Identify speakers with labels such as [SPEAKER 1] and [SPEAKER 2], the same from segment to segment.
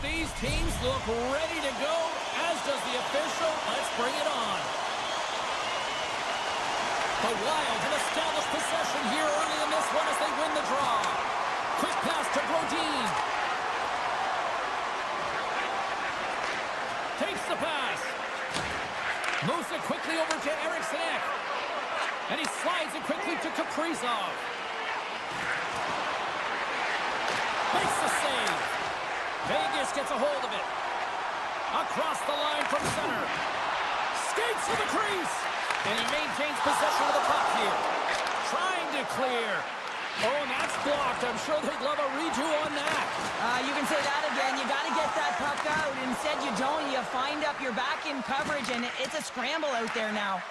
[SPEAKER 1] these teams look ready to go, as does the official. Let's bring it on. The Wild have established possession here early in this one as they win the draw. Quick pass to Brodin. Takes the pass. Moves it quickly over to Eriksson. And he slides it quickly to Kaprizov. Makes the save. Vegas gets a hold of it. Across the line from center. Skates to the crease. And he maintains possession of the puck here. Trying to clear. Oh, and that's blocked. I'm sure they'd love a redo on that.
[SPEAKER 2] You can say that again. You got to get that puck out. Instead, you don't. You find up your back in coverage, and it's a scramble out there now.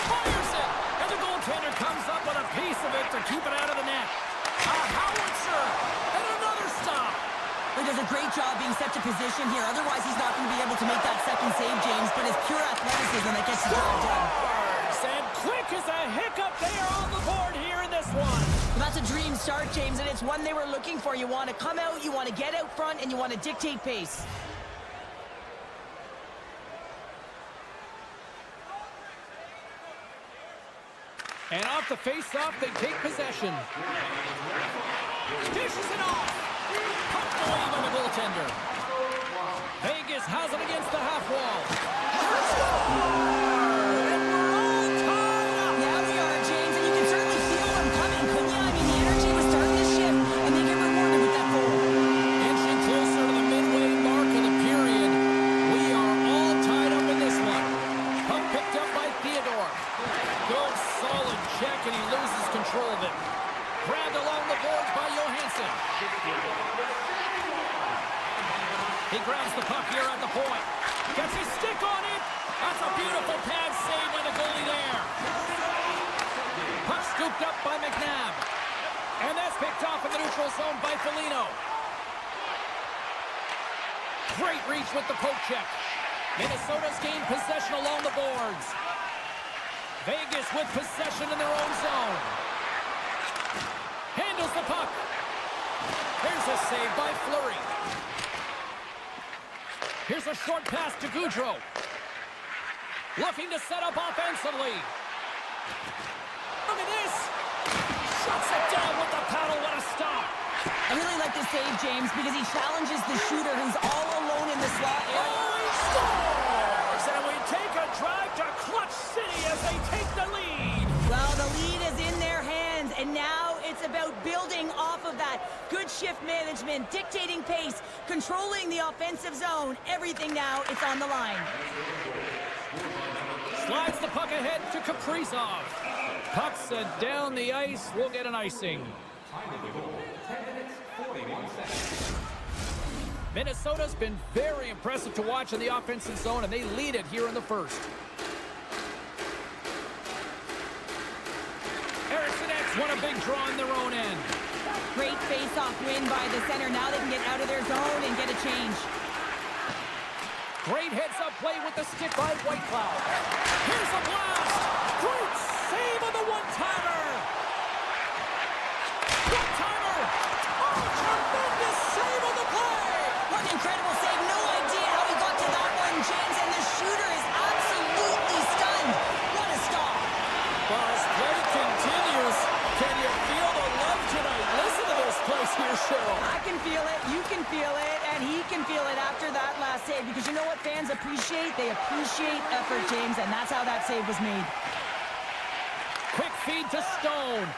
[SPEAKER 1] Fires it. And the goaltender comes up with a piece of it to keep it out of the net. A howitzer. And another stop.
[SPEAKER 2] He does a great job being set to position here. Otherwise, he's not going to be able to make that second save, James. But it's pure athleticism that gets the job done.
[SPEAKER 1] And quick as a hiccup, they are on the board here in this one.
[SPEAKER 2] Well, that's a dream start, James, and it's one they were looking for. You want to come out, you want to get out front, and you want to dictate pace.
[SPEAKER 1] And off the face-off, they take possession. Dishes it off. Puck away by the goaltender. Vegas has it against the half wall. And we're all tied up.
[SPEAKER 2] Yeah, we are, James, and you can certainly feel them coming, couldn't you? I mean, the energy was starting to shift, and they get rewarded with that goal.
[SPEAKER 1] Inching closer to the midway mark of the period. We are all tied up in this one. Puck picked up by Theodore. Good, solid check, and he loses control of it. Grabbed along the boards by Johansson. He grabs the puck here at the point. Gets his stick on it. That's a beautiful pad save by the goalie there. Puck scooped up by McNabb. And that's picked off in the neutral zone by Foligno. Great reach with the poke check. Minnesota's gained possession along the boards. Vegas with possession in their own zone. Handles the puck. Here's a save by Fleury. Here's a short pass to Goudreau. Looking to set up offensively. Look at this. Shuts it down with the paddle. What a stop.
[SPEAKER 2] I really like this save, James, because he challenges the shooter who's all alone in the slot.
[SPEAKER 1] Oh, he scores! And we take a drive to Clutch City as they take the lead.
[SPEAKER 2] Well, the lead is in their hands, and now it's about building off of that. Good shift management, dictating pace, controlling the offensive zone. Everything now, it's on the line.
[SPEAKER 1] Slides the puck ahead to Kaprizov. Puck set down the ice. We'll get an icing. Minnesota's been very impressive to watch in the offensive zone, and they lead it here in the first. Eriksson won a big draw in their own end.
[SPEAKER 2] Great face-off win by the center. Now they can get out of their zone and get a change.
[SPEAKER 1] Great heads-up play with the stick by Whitecloud. Here's a blast. Great save on the one-timer. One-timer. Oh, tremendous save on the play.
[SPEAKER 2] What an incredible save. No idea how he got to that one, James, and the shooter is absolutely stunned. What a stop.
[SPEAKER 1] Well, as play continues, can you feel the love tonight? Listen to this place here, Cheryl.
[SPEAKER 2] I can feel it, you can feel it, and he can feel it after that last save, because you know what fans appreciate? They appreciate effort, James, and that's how that save was made.
[SPEAKER 1] Quick feed to Stone.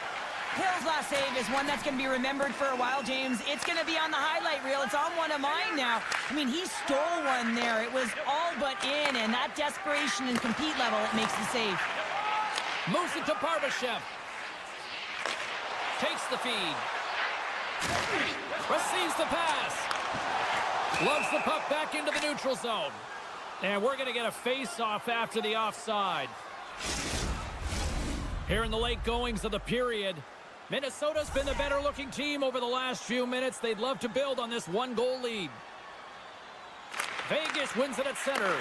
[SPEAKER 2] Hill's last save is one that's going to be remembered for a while, James. It's going to be on the highlight reel. It's on one of mine now. I mean, he stole one there. It was all but in, and that desperation and compete level, it makes the save.
[SPEAKER 1] Moves it to Barbashev. Takes the feed. Receives the pass. Loves the puck back into the neutral zone. And we're going to get a face-off after the offside. Here in the late goings of the period, Minnesota's been the better-looking team over the last few minutes. They'd love to build on this one-goal lead. Vegas wins it at center.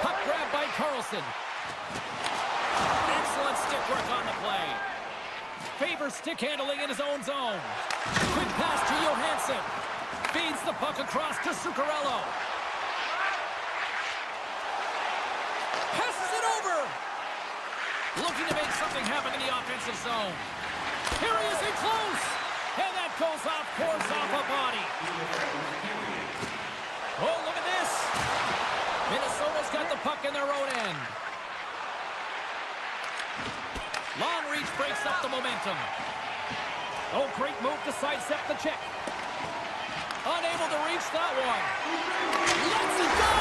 [SPEAKER 1] Puck grab by Carlson. Excellent stick work on the play. Favors stick handling in his own zone. Quick pass to Johansson. Feeds the puck across to Zuccarello. Passes it over. Looking to make something happen in the offensive zone. Here he is in close. And that goes off course off a body. Oh, look at this. Minnesota's got the puck in their own end. Long reach breaks up the momentum. Oh, great move to sidestep the check. Unable to reach that one. Lets it go!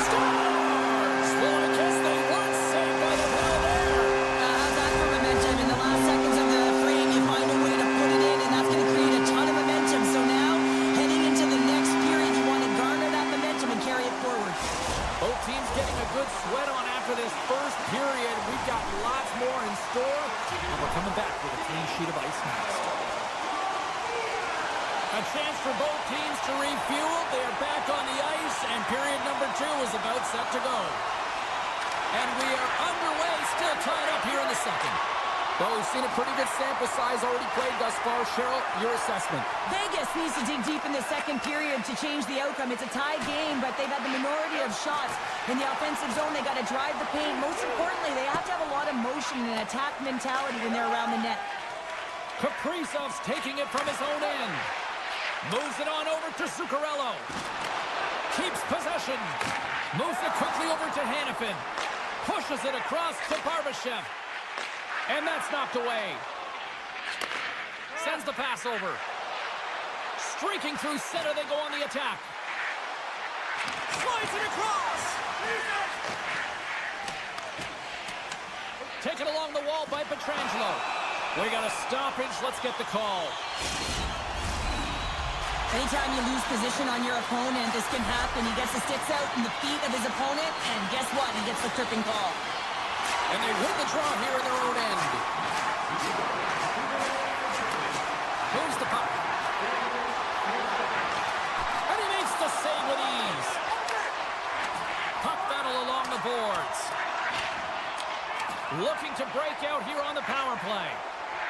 [SPEAKER 1] Scores! Well, I guess they weren't saved by the ball there.
[SPEAKER 2] How's that for momentum? In the last seconds of the frame, you find a way to put it in, and that's going to create a ton of momentum. So now, heading into the next period, you want to garner that momentum and carry it forward.
[SPEAKER 1] Both teams getting a good sweat on after this first period. We've got lots more in store, and we're coming back with a clean sheet of ice next. A chance for both teams to refuel. They are back on the ice, and period number 2 is about set to go. And we are underway, still tied up here in the second. Well, we've seen a pretty good sample size already played thus far. Cheryl, your assessment.
[SPEAKER 2] Vegas needs to dig deep in the second period to change the outcome. It's a tied game, but they've had the minority of shots. In the offensive zone, they got to drive the paint. Most importantly, they have to have a lot of motion and attack mentality when they're around the net.
[SPEAKER 1] Kaprizov's taking it from his own end. Moves it on over to Zuccarello. Keeps possession. Moves it quickly over to Hanifin. Pushes it across to Barbashev. And that's knocked away. Sends the pass over. Streaking through center, they go on the attack. Slides it across. Taken along the wall by Pietrangelo. We got a stoppage. Let's get the call.
[SPEAKER 2] Anytime you lose position on your opponent, this can happen. He gets the sticks out in the feet of his opponent, and guess what? He gets the tripping call.
[SPEAKER 1] And they win the draw here in their own end. Moves the puck. And he makes the save with ease. Puck battle along the boards. Looking to break out here on the power play.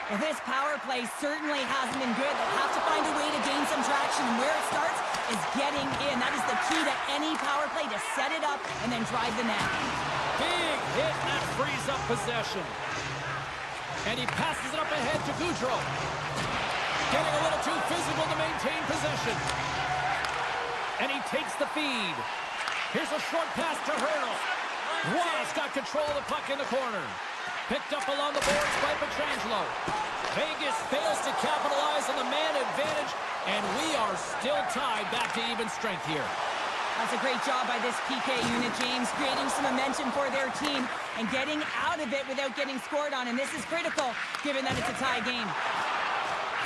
[SPEAKER 2] Well, this power play certainly hasn't been good. They'll have to find a way to gain some traction, and where it starts is getting in. That is the key to any power play, to set it up and then drive the net.
[SPEAKER 1] Big hit, and that frees up possession. And he passes it up ahead to Goudreau. Getting a little too physical to maintain possession. And he takes the feed. Here's a short pass to Hurdle. Ross got control of the puck in the corner. Picked up along the boards by Pietrangelo. Vegas fails to capitalize on the man advantage, and we are still tied back to even strength here.
[SPEAKER 2] That's a great job by this PK unit, James, creating some momentum for their team and getting out of it without getting scored on, and this is critical given that it's a tie game.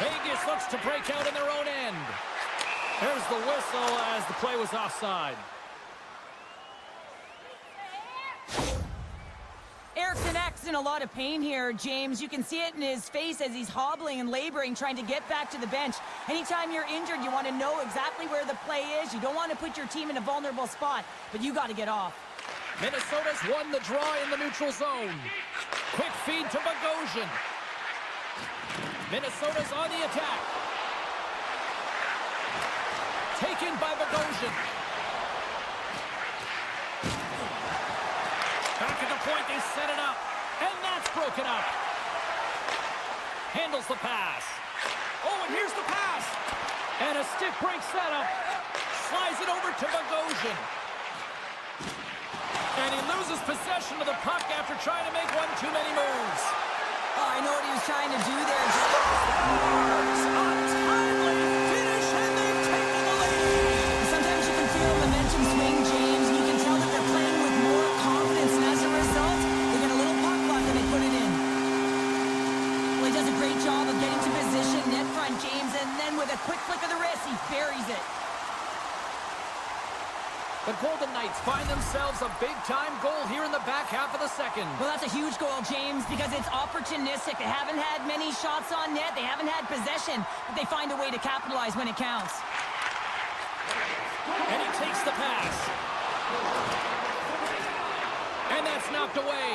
[SPEAKER 1] Vegas looks to break out in their own end. There's the whistle as the play was offside.
[SPEAKER 2] Eriksson Ek's in a lot of pain here, James. You can see it in his face as he's hobbling and laboring, trying to get back to the bench. Anytime you're injured, you want to know exactly where the play is. You don't want to put your team in a vulnerable spot, but you got to get off.
[SPEAKER 1] Minnesota's won the draw in the neutral zone. Quick feed to Bogosian. Minnesota's on the attack. Taken by Bogosian. Back at the point, they set it up. And that's broken up. Handles the pass. Oh, and here's the pass. And a stick break setup. Slides it over to Bogosian. And he loses possession of the puck after trying to make one too many moves.
[SPEAKER 2] Oh, I know what he was trying to do there.
[SPEAKER 1] Untimely finish, and they've taken the lead.
[SPEAKER 2] Sometimes you can feel momentum swing, James, and you can tell that they're playing with more confidence, and as a result, they get a little puck luck and they put it in. Well, he does a great job of getting to position, net front, James, and then with a quick flick of the wrist, he buries it.
[SPEAKER 1] The Golden Knights find themselves a big-time goal here in the back half of the second.
[SPEAKER 2] Well, that's a huge goal, James, because it's opportunistic. They haven't had many shots on net. They haven't had possession, but they find a way to capitalize when it counts.
[SPEAKER 1] And he takes the pass. And that's knocked away.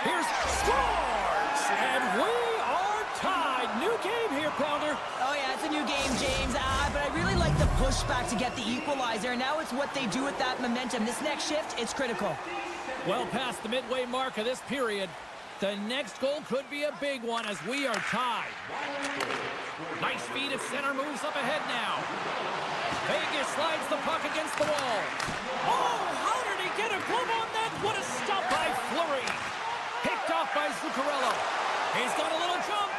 [SPEAKER 1] Here's scores! And we are tied. side. New game here, Pounder.
[SPEAKER 2] Oh, yeah, it's a new game, James. But I really like the pushback to get the equalizer. Now it's what they do with that momentum. This next shift, it's critical.
[SPEAKER 1] Well past the midway mark of this period. The next goal could be a big one as we are tied. Nice feed at center, moves up ahead now. Vegas slides the puck against the wall. Oh, how did he get a glove on that? What a stop by Fleury. Picked off by Zuccarello. He's got a little jump.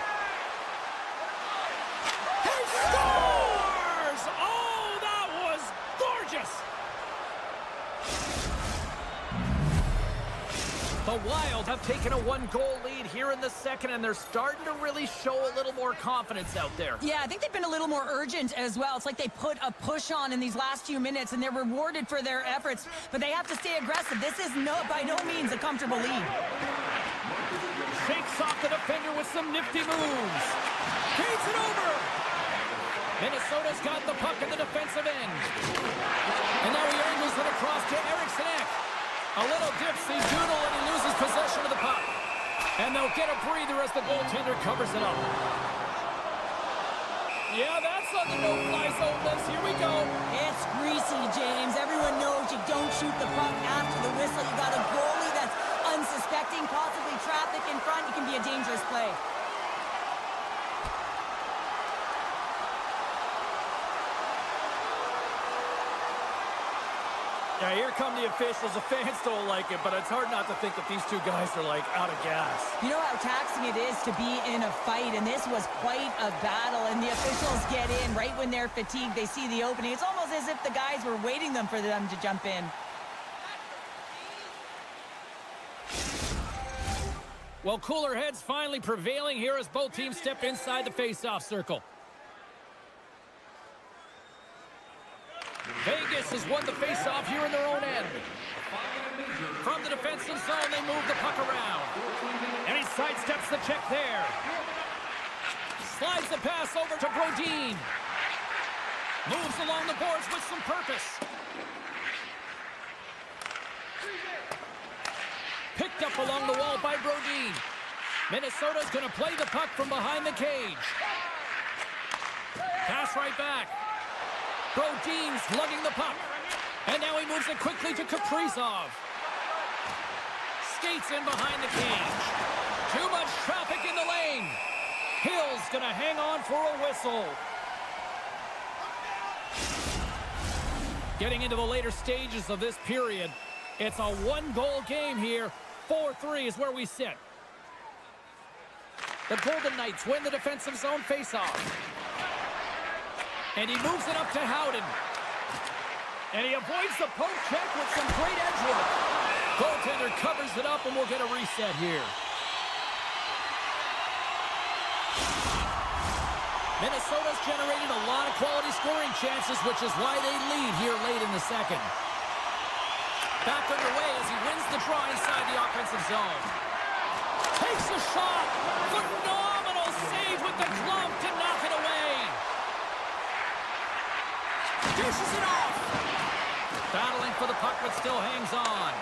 [SPEAKER 1] He scores! Oh, that was gorgeous. The Wild have taken a one-goal lead here in the second, and they're starting to really show a little more confidence out there.
[SPEAKER 2] Yeah, I think they've been a little more urgent as well. It's like they put a push on in these last few minutes, and they're rewarded for their efforts. But they have to stay aggressive. This is by no means a comfortable lead.
[SPEAKER 1] Shakes off the defender with some nifty moves. Feeds it over. Minnesota's got the puck in the defensive end. And now he angles it across to Eriksson Ek. A little dipsy doodle and he loses possession of the puck. And they'll get a breather as the goaltender covers it up. Yeah, that's on the no-fly zone list. Here we go.
[SPEAKER 2] It's greasy, James. Everyone knows you don't shoot the puck after the whistle. You got a goalie that's unsuspecting, possibly traffic in front. It can be a dangerous play.
[SPEAKER 1] Yeah, here come the officials. The fans don't like it, but it's hard not to think that these two guys are, like, out of gas.
[SPEAKER 2] You know how taxing it is to be in a fight, and this was quite a battle, and the officials get in right when they're fatigued. They see the opening. It's almost as if the guys were waiting for them to jump in.
[SPEAKER 1] Well, cooler heads finally prevailing here as both teams step inside the face-off circle. Vegas has won the face-off here in their own end. From the defensive zone, they move the puck around. And he sidesteps the check there. Slides the pass over to Brodin. Moves along the boards with some purpose. Picked up along the wall by Brodin. Minnesota's going to play the puck from behind the cage. Pass right back. Brodin's lugging the puck. And now he moves it quickly to Kaprizov. Skates in behind the cage. Too much traffic in the lane. Hill's going to hang on for a whistle. Getting into the later stages of this period, it's a one-goal game here. 4-3 is where we sit. The Golden Knights win the defensive zone faceoff. And he moves it up to Howden. And he avoids the poke check with some great edge work. Goaltender covers it up, and we'll get a reset here. Minnesota's generated a lot of quality scoring chances, which is why they lead here late in the second. Back underway as he wins the draw inside the offensive zone. Takes a shot. Phenomenal save with the glove to knock it away. Dishes it off. Battling for the puck, but still hangs on.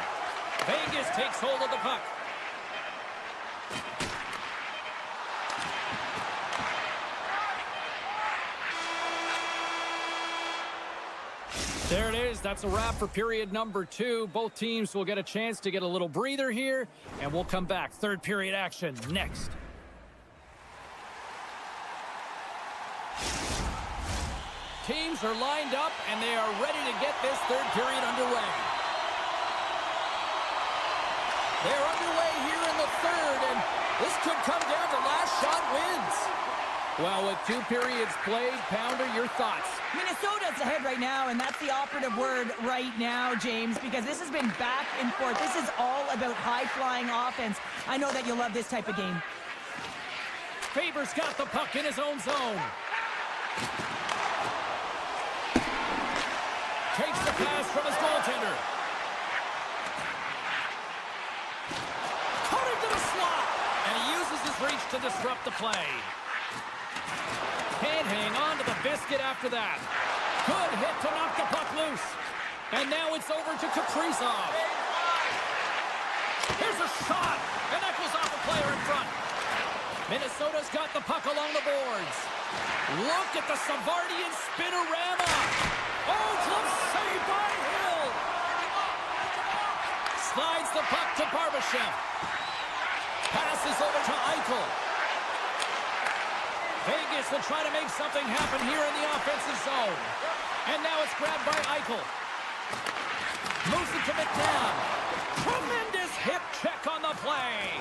[SPEAKER 1] Vegas takes hold of the puck. There it is. That's a wrap for period number 2. Both teams will get a chance to get a little breather here, and we'll come back. Third period action next. Teams are lined up, and they are ready to get this third period underway. They're underway here in the third, and this could come down to last shot wins. Well, with 2 periods played, Pounder, your thoughts?
[SPEAKER 2] Minnesota's ahead right now, and that's the operative word right now, James, because this has been back and forth. This is all about high-flying offense. I know that you'll love this type of game.
[SPEAKER 1] Faber's got the puck in his own zone. Takes the pass from his goaltender. Caught into the slot. And he uses his reach to disrupt the play. Can't hang on to the biscuit after that. Good hit to knock the puck loose. And now it's over to Kaprizov. Here's a shot. And that goes off a player in front. Minnesota's got the puck along the boards. Look at the Savardian spinorama. Oh, glove save by Hill. Slides the puck to Barbashev. Passes over to Eichel. Vegas will try to make something happen here in the offensive zone. And now it's grabbed by Eichel. Moves it to McNabb. Tremendous hip check on the play.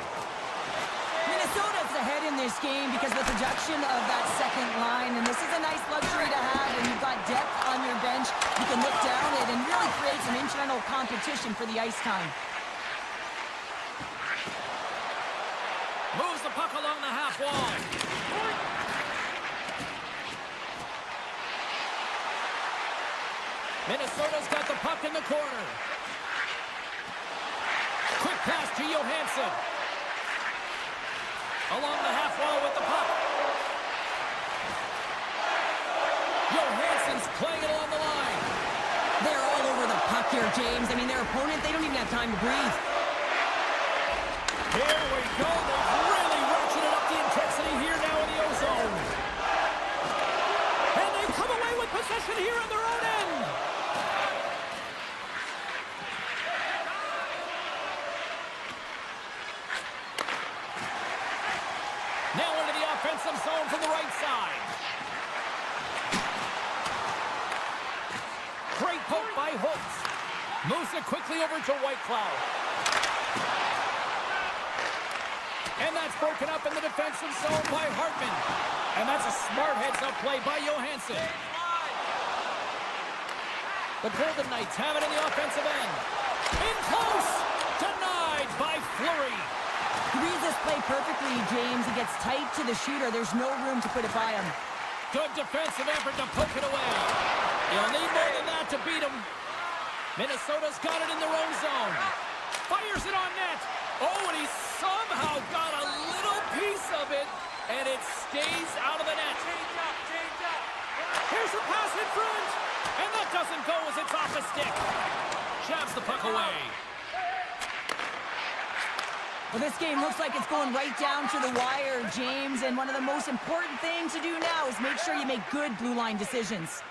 [SPEAKER 2] Minnesota's ahead in this game because of the production of that second line, and this is a nice luxury to have, and you've got depth on your bench. You can look down it and really create some internal competition for the ice time.
[SPEAKER 1] Moves the puck along the half wall. Minnesota's got the puck in the corner. Quick pass to Johansson. Along the half wall with the puck. Johansson's playing it along the line.
[SPEAKER 2] They're all over the puck here, James. I mean, their opponent, they don't even have time to breathe.
[SPEAKER 1] Here we go. They've really ratcheted up the intensity here now in the O-zone. And they come away with possession here on their own end. Now into the offensive zone from the right side. Great poke by Holtz. Moves it quickly over to Whitecloud. And that's broken up in the defensive zone by Hartman. And that's a smart heads-up play by Johansson. The Golden Knights have it in the offensive end. In close! Denied by Fleury.
[SPEAKER 2] He reads this play perfectly, James. He gets tight to the shooter. There's no room to put it by him.
[SPEAKER 1] Good defensive effort to poke it away. You'll need more than that to beat him. Minnesota's got it in their own zone. Fires it on net. Oh, and he somehow got a little piece of it, and it stays out of the net. Here's a pass in front, and that doesn't go as it's off the stick. Jabs the puck away.
[SPEAKER 2] Well, this game looks like it's going right down to the wire, James, and one of the most important things to do now is make sure you make good blue line decisions.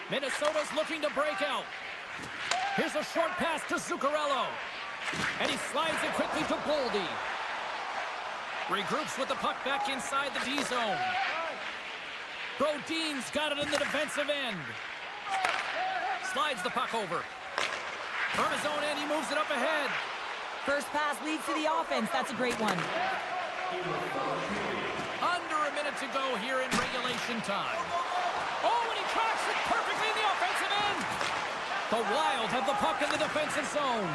[SPEAKER 1] Minnesota's looking to break out. Here's a short pass to Zuccarello. And he slides it quickly to Boldy. Regroups with the puck back inside the D-zone. Brodin's got it in the defensive end. Slides the puck over. From his own end, he moves it up ahead.
[SPEAKER 2] First pass leads to the offense. That's a great one.
[SPEAKER 1] Under a minute to go here in regulation time. Oh, and he tracks it perfectly in the offensive end. The Wild have the puck in the defensive zone.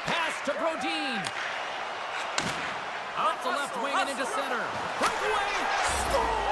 [SPEAKER 1] Pass to Brodin. Off the left wing and into center. Breakaway. Score!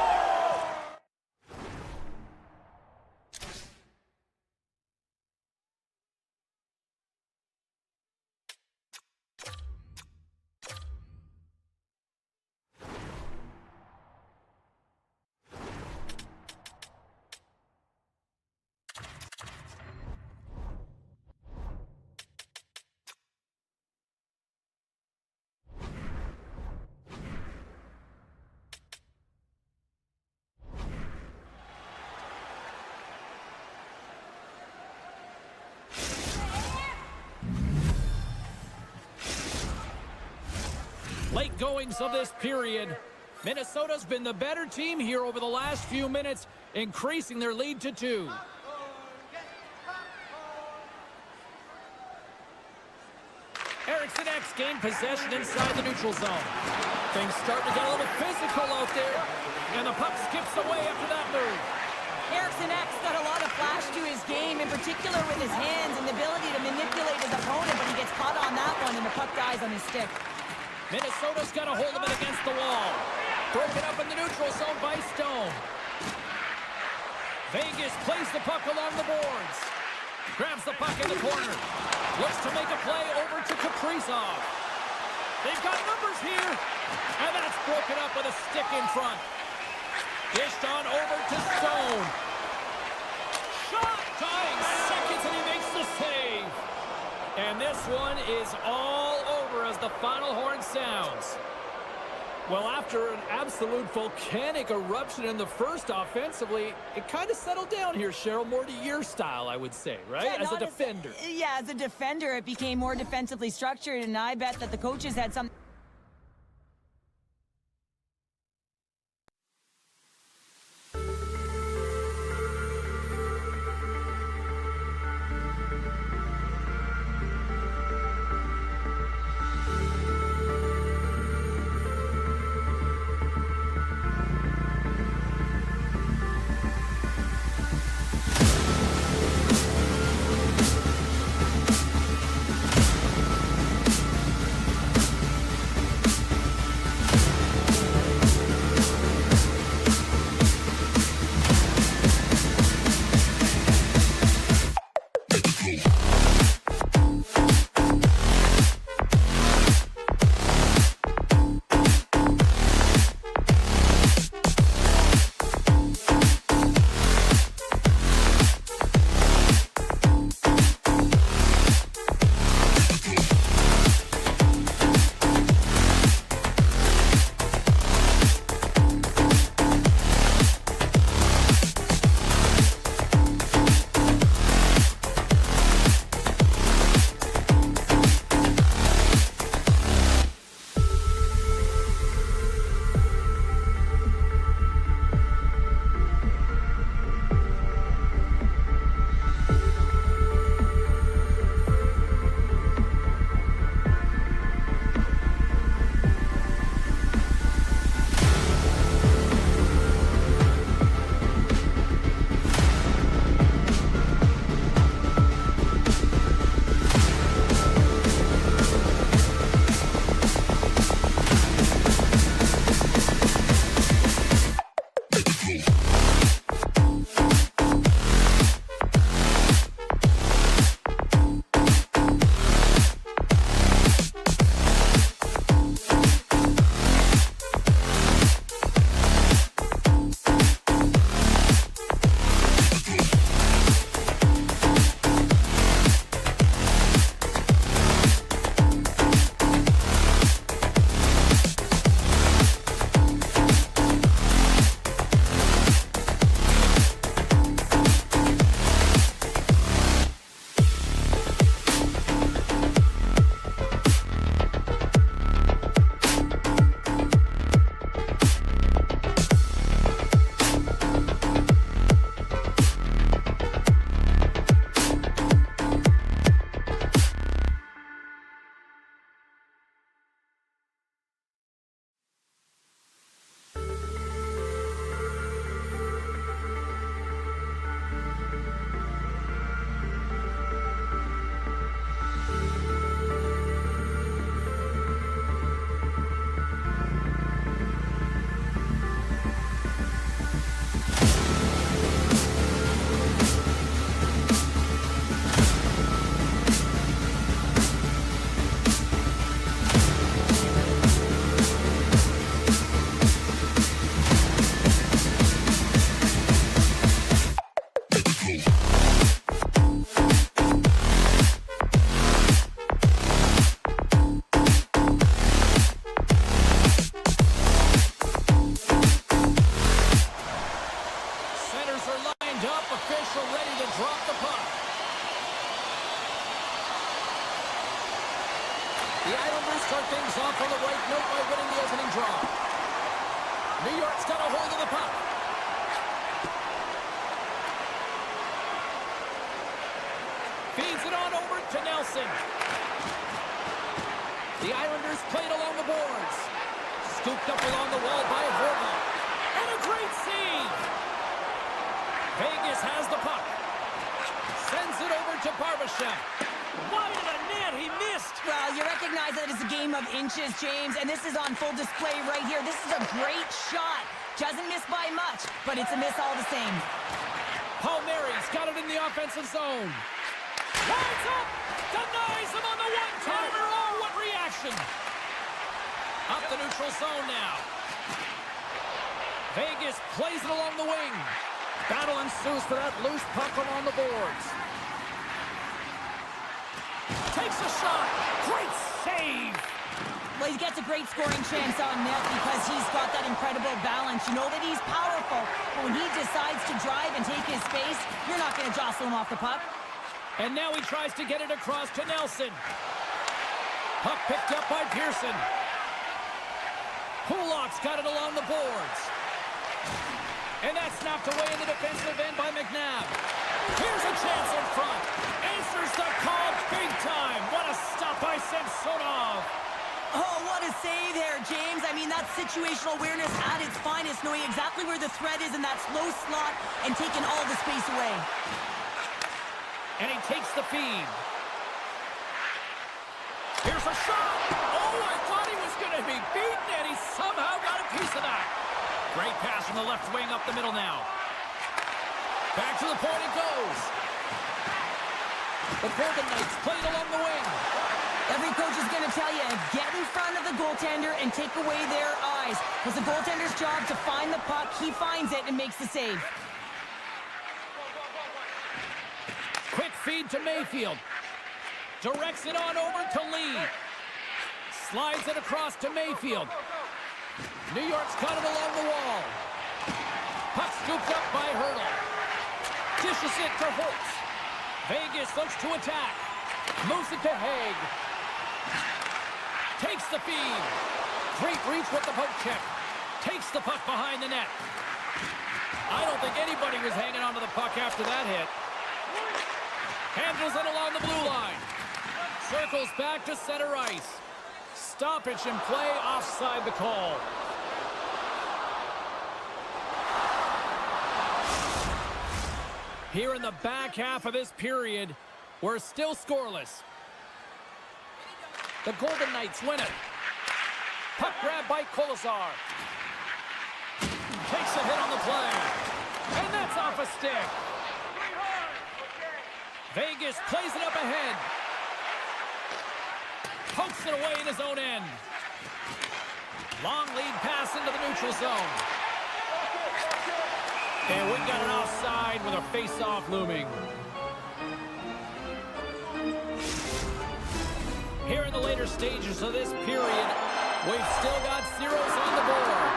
[SPEAKER 1] Late goings of this period. Minnesota's been the better team here over the last few minutes, increasing their lead to 2. Eriksson X gained possession inside the neutral zone. Things starting to get a little physical out there, and the puck skips away after that move.
[SPEAKER 2] Eriksson X got a lot of flash to his game, in particular with his hands and the ability to manipulate his opponent, but he gets caught on that one, and the puck dies on his stick.
[SPEAKER 1] Minnesota's got a hold of it against the wall. Broken up in the neutral zone by Stone. Vegas plays the puck along the boards. Grabs the puck in the corner. Looks to make a play over to Kaprizov. They've got numbers here. And that's broken up with a stick in front. Dished on over to Stone. Shot! Dying seconds and he makes the save. And this one is all over over as the final horn sounds. Well, after an absolute volcanic eruption in the first offensively, it kind of settled down here, Cheryl. More to your style, I would say, right?
[SPEAKER 2] Yeah,
[SPEAKER 1] as a defender.
[SPEAKER 2] As a defender, it became more defensively structured, and I bet that the coaches had some...
[SPEAKER 1] start things off on the right note by winning the opening draw. New York's got a hold of the puck. Feeds it on over to Nelson. The Islanders played along the boards. Scooped up along the wall by Horvath. And a great save. Vegas has the puck. Sends it over to Barbashev. Wide of the net, he missed.
[SPEAKER 2] Well, you recognize that it's a game of inches, James, and this is on full display right here. This is a great shot. Doesn't miss by much, but it's a miss all the same.
[SPEAKER 1] Palmieri's got it in the offensive zone. Lines up! Denies him on the one-timer. Oh, what reaction! Up the neutral zone now. Vegas plays it along the wing. Battle ensues for that loose puck along the boards. Takes a shot. Great save!
[SPEAKER 2] Well, he gets a great scoring chance on net because he's got that incredible balance. You know that he's powerful, but when he decides to drive and take his space, you're not going to jostle him off the puck.
[SPEAKER 1] And now he tries to get it across to Nelson. Puck picked up by Pearson. Pulak's got it along the boards. And that's snapped away in the defensive end by McNabb. Here's a chance in front. Answers the call big time. What a stop by Samsonov.
[SPEAKER 2] Oh, what a save there, James. I mean, that's situational awareness at its finest, knowing exactly where the threat is in that slow slot and taking all the space away.
[SPEAKER 1] And he takes the feed. Here's a shot. Oh, I thought he was going to be beaten, and he somehow got a piece of that. Great pass from the left wing up the middle now. Back to the point it goes. The Golden Knights played along the wing.
[SPEAKER 2] Every coach is going to tell you, get in front of the goaltender and take away their eyes. It's the goaltender's job to find the puck. He finds it and makes the save.
[SPEAKER 1] Quick feed to Mayfield. Directs it on over to Lee. Slides it across to Mayfield. New York's got it along the wall. Puck scooped up by Hurdle. Dishes it to Holtz. Vegas looks to attack. Moves it to Haig. Takes the feed. Great reach with the poke check. Takes the puck behind the net. I don't think anybody was hanging onto the puck after that hit. Handles it along the blue line. Circles back to center ice. Stoppage in play, offside the call. Here in the back half of this period, we're still scoreless. The Golden Knights win it. Puck grab by Kolesar. Takes a hit on the play. And that's off a stick. Vegas plays it up ahead. Pokes it away in his own end. Long lead pass into the neutral zone. And we got an offside with a face-off looming. Here in the later stages of this period, we've still got zeros on the board.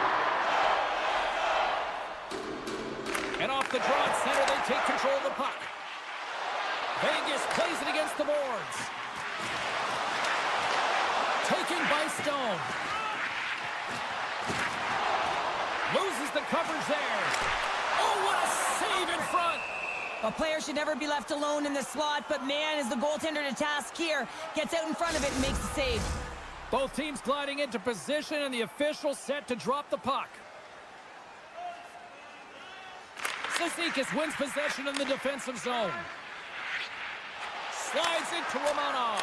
[SPEAKER 1] And off the draw at center, they take control of the puck. Vegas plays it against the boards. Taken by Stone. Loses the coverage there. Oh, what a save in front.
[SPEAKER 2] A player should never be left alone in the slot, but man, is the goaltender to task here. Gets out in front of it and makes the save.
[SPEAKER 1] Both teams gliding into position, and the official set to drop the puck. Cizikas wins possession in the defensive zone. Slides it to Romanov.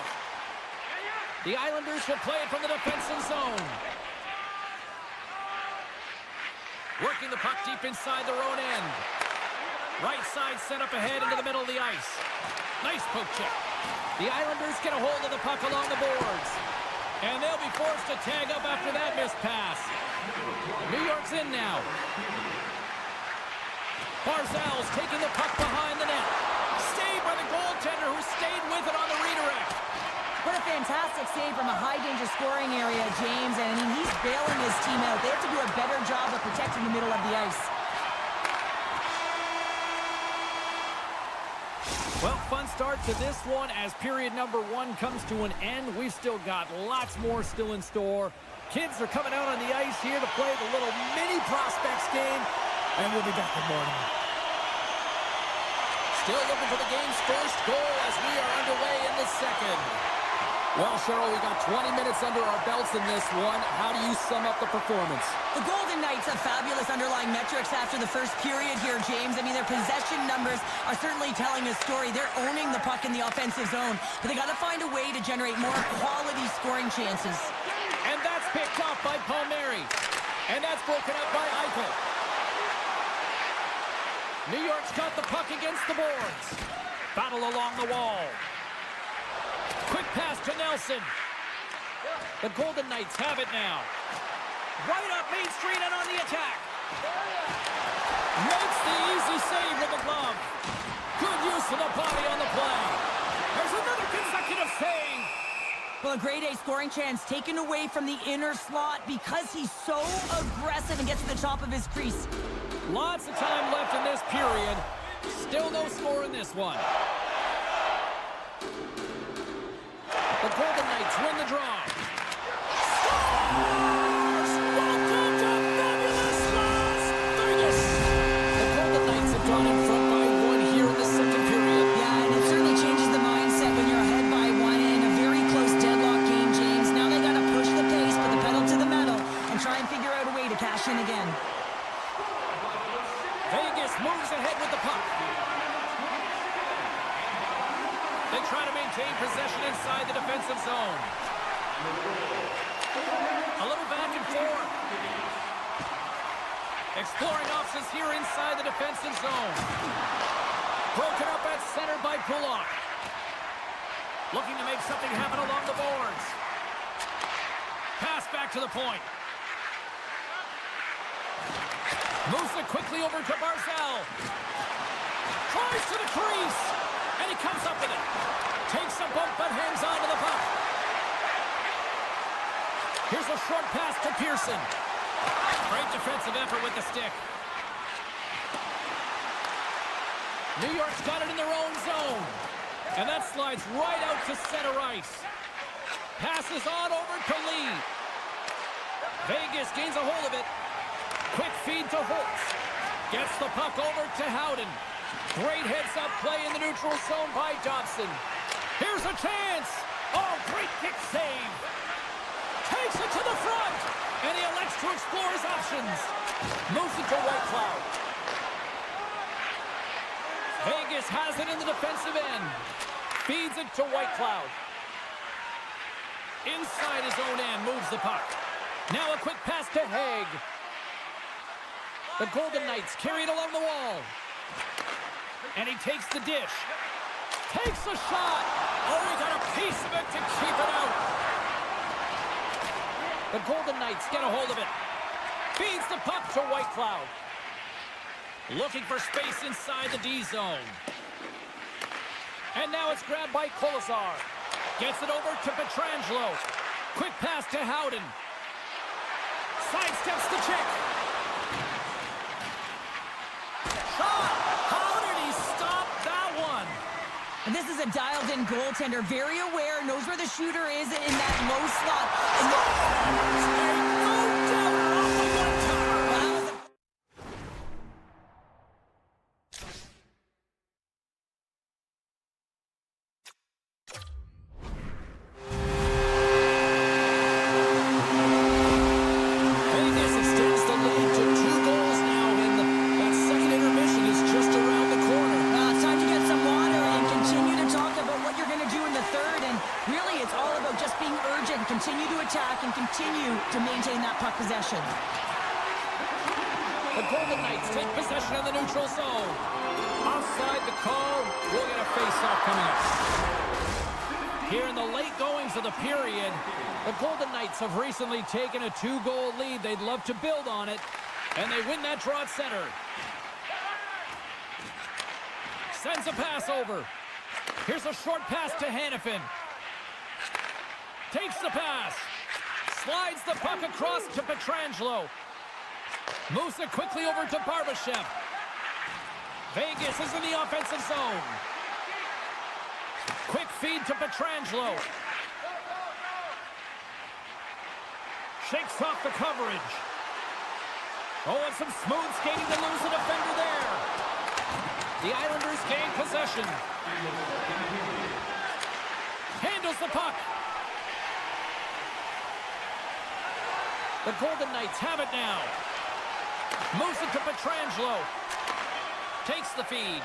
[SPEAKER 1] The Islanders will play it from the defensive zone. Working the puck deep inside their own end. Right side set up ahead into the middle of the ice. Nice poke check. The Islanders get a hold of the puck along the boards. And they'll be forced to tag up after that missed pass. New York's in now. Barzal's taking the puck behind the net. Saved by the goaltender who stayed with it on the redirect.
[SPEAKER 2] What a fantastic save from a high-danger scoring area, James. And, I mean, he's bailing his team out. They have to do a better job of protecting the middle of the ice.
[SPEAKER 1] Well, fun start to this one as period number 1 comes to an end. We've still got lots more still in store. Kids are coming out on the ice here to play the little mini prospects game, and we'll be back in the morning. Still looking for the game's first goal as we are underway in the second. Well, Cheryl, we got 20 minutes under our belts in this one. How do you sum up the performance?
[SPEAKER 2] The Golden Knights have fabulous underlying metrics after the first period here, James. I mean, their possession numbers are certainly telling a story. They're owning the puck in the offensive zone, but they got to find a way to generate more quality scoring chances.
[SPEAKER 1] And that's picked up by Palmieri. And that's broken up by Eichel. New York's got the puck against the boards. Battle along the wall. Quick pass to Nelson. The Golden Knights have it now. Right up Main Street and on the attack. Makes the easy save with the glove. Good use of the body on the play. There's another consecutive save.
[SPEAKER 2] Well, a grade A scoring chance taken away from the inner slot because he's so aggressive and gets to the top of his crease.
[SPEAKER 1] Lots of time left in this period. Still no score in this one. The Golden Knights win the draw. Scores! Welcome to fabulous Las Vegas! The Golden Knights have gone in front by 1 here in the second period.
[SPEAKER 2] Yeah, and it certainly changes the mindset when you're ahead by 1 in a very close deadlock game, James. Now they got to push the pace, put the pedal to the metal, and try and figure out a way to cash in again.
[SPEAKER 1] Vegas moves ahead with the puck. They try to maintain possession inside the defensive zone. A little back and forth. Exploring options here inside the defensive zone. Broken up at center by Pullock. Looking to make something happen along the boards. Pass back to the point. Moves it quickly over to Barzal. Tries to the crease. And he comes up with it. Takes a bump but hangs on to the puck. Here's a short pass to Pearson. Great defensive effort with the stick. New York's got it in their own zone. And that slides right out to center ice. Passes on over to Lee. Vegas gains a hold of it. Quick feed to Holtz. Gets the puck over to Howden. Great heads-up play in the neutral zone by Dobson. Here's a chance. Oh, great kick save. Takes it to the front. And he elects to explore his options. Moves it to White Cloud. Vegas has it in the defensive end. Feeds it to White Cloud. Inside his own end, moves the puck. Now a quick pass to Haig. The Golden Knights carry it along the wall. And he takes the dish. Takes a shot. Oh, he got a piece of it to keep it out. The Golden Knights get a hold of it. Feeds the puck to White Cloud. Looking for space inside the D zone. And now it's grabbed by Kolesar. Gets it over to Pietrangelo. Quick pass to Howden. Sidesteps the check. Shot! How did he stop that one?
[SPEAKER 2] And this is a dialed-in goaltender, very aware, knows where the shooter is in that low slot. And
[SPEAKER 1] No doubt off the one-timer. Vegas extends the lead to 2 goals now, and that second intermission is just around the corner.
[SPEAKER 2] It's time to get some water and continue to talk about what you're going to do in the third. And really, it's all about just being urgent, continue to attack, and continue to maintain that puck possession.
[SPEAKER 1] The Golden Knights take possession of the neutral zone. Offside the call. We'll get a face-off coming up. Here in the late goings of the period, the Golden Knights have recently taken a 2-goal lead. They'd love to build on it, and they win that draw at center. Sends a pass over. Here's a short pass to Hanifin. Takes the pass. Slides the puck across to Pietrangelo. Moves it quickly over to Barbashev. Vegas is in the offensive zone. Quick feed to Pietrangelo. Shakes off the coverage. Oh, and some smooth skating to lose the defender there. The Islanders gain possession. Handles the puck. The Golden Knights have it now. Moves it to Pietrangelo. Takes the feed.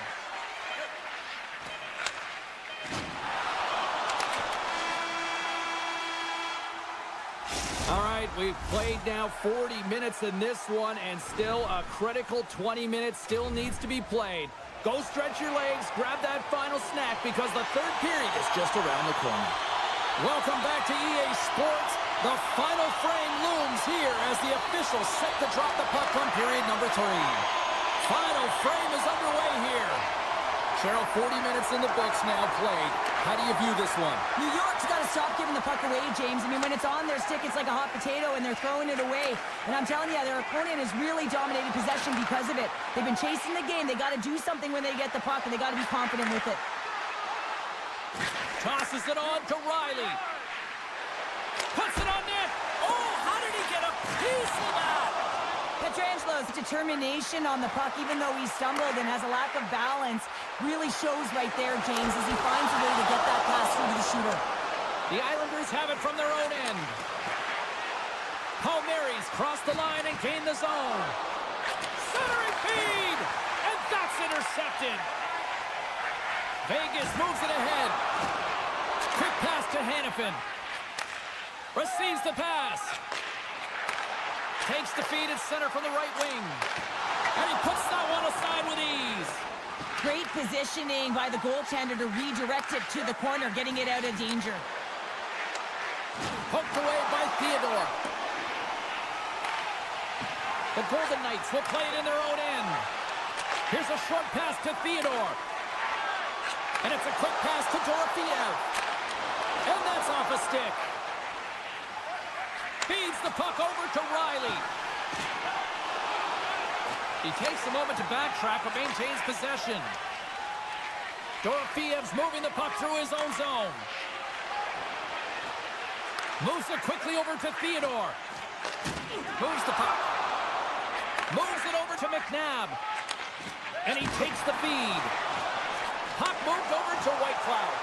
[SPEAKER 1] All right, we've played now 40 minutes in this one, and still a critical 20 minutes still needs to be played. Go stretch your legs, grab that final snack, because the third period is just around the corner. Welcome back to EA Sports. The final frame looms here as the officials set to drop the puck on period number 3. Final frame is underway here. Cheryl, 40 minutes in the books now played. How do you view this one?
[SPEAKER 2] New York's got to stop giving the puck away, James. I mean, when it's on their stick, it's like a hot potato, and they're throwing it away. And I'm telling you, their opponent has really dominated possession because of it. They've been chasing the game. They got to do something when they get the puck, and they got to be confident with it.
[SPEAKER 1] Tosses it on to Riley. Puts it on net. Oh, how did he get a piece of that?
[SPEAKER 2] Pietrangelo's determination on the puck, even though he stumbled and has a lack of balance, really shows right there, James, as he finds a way to get that pass through to the shooter.
[SPEAKER 1] The Islanders have it from their own end. Palmieri's crossed the line and gained the zone. Centering feed! And that's intercepted. Vegas moves it ahead. Quick pass to Hannafin. Receives the pass. Takes the feed at center from the right wing. And he puts that one aside with ease.
[SPEAKER 2] Great positioning by the goaltender to redirect it to the corner, getting it out of danger.
[SPEAKER 1] Poked away by Theodore. The Golden Knights will play it in their own end. Here's a short pass to Theodore. And it's a quick pass to Dorofeev. And that's off a stick. Feeds the puck over to Riley. He takes a moment to backtrack but maintains possession. Dorofeev's moving the puck through his own zone. Moves it quickly over to Theodore. Moves the puck. Moves it over to McNabb. And he takes the feed. Puck moved over to Whitecloud.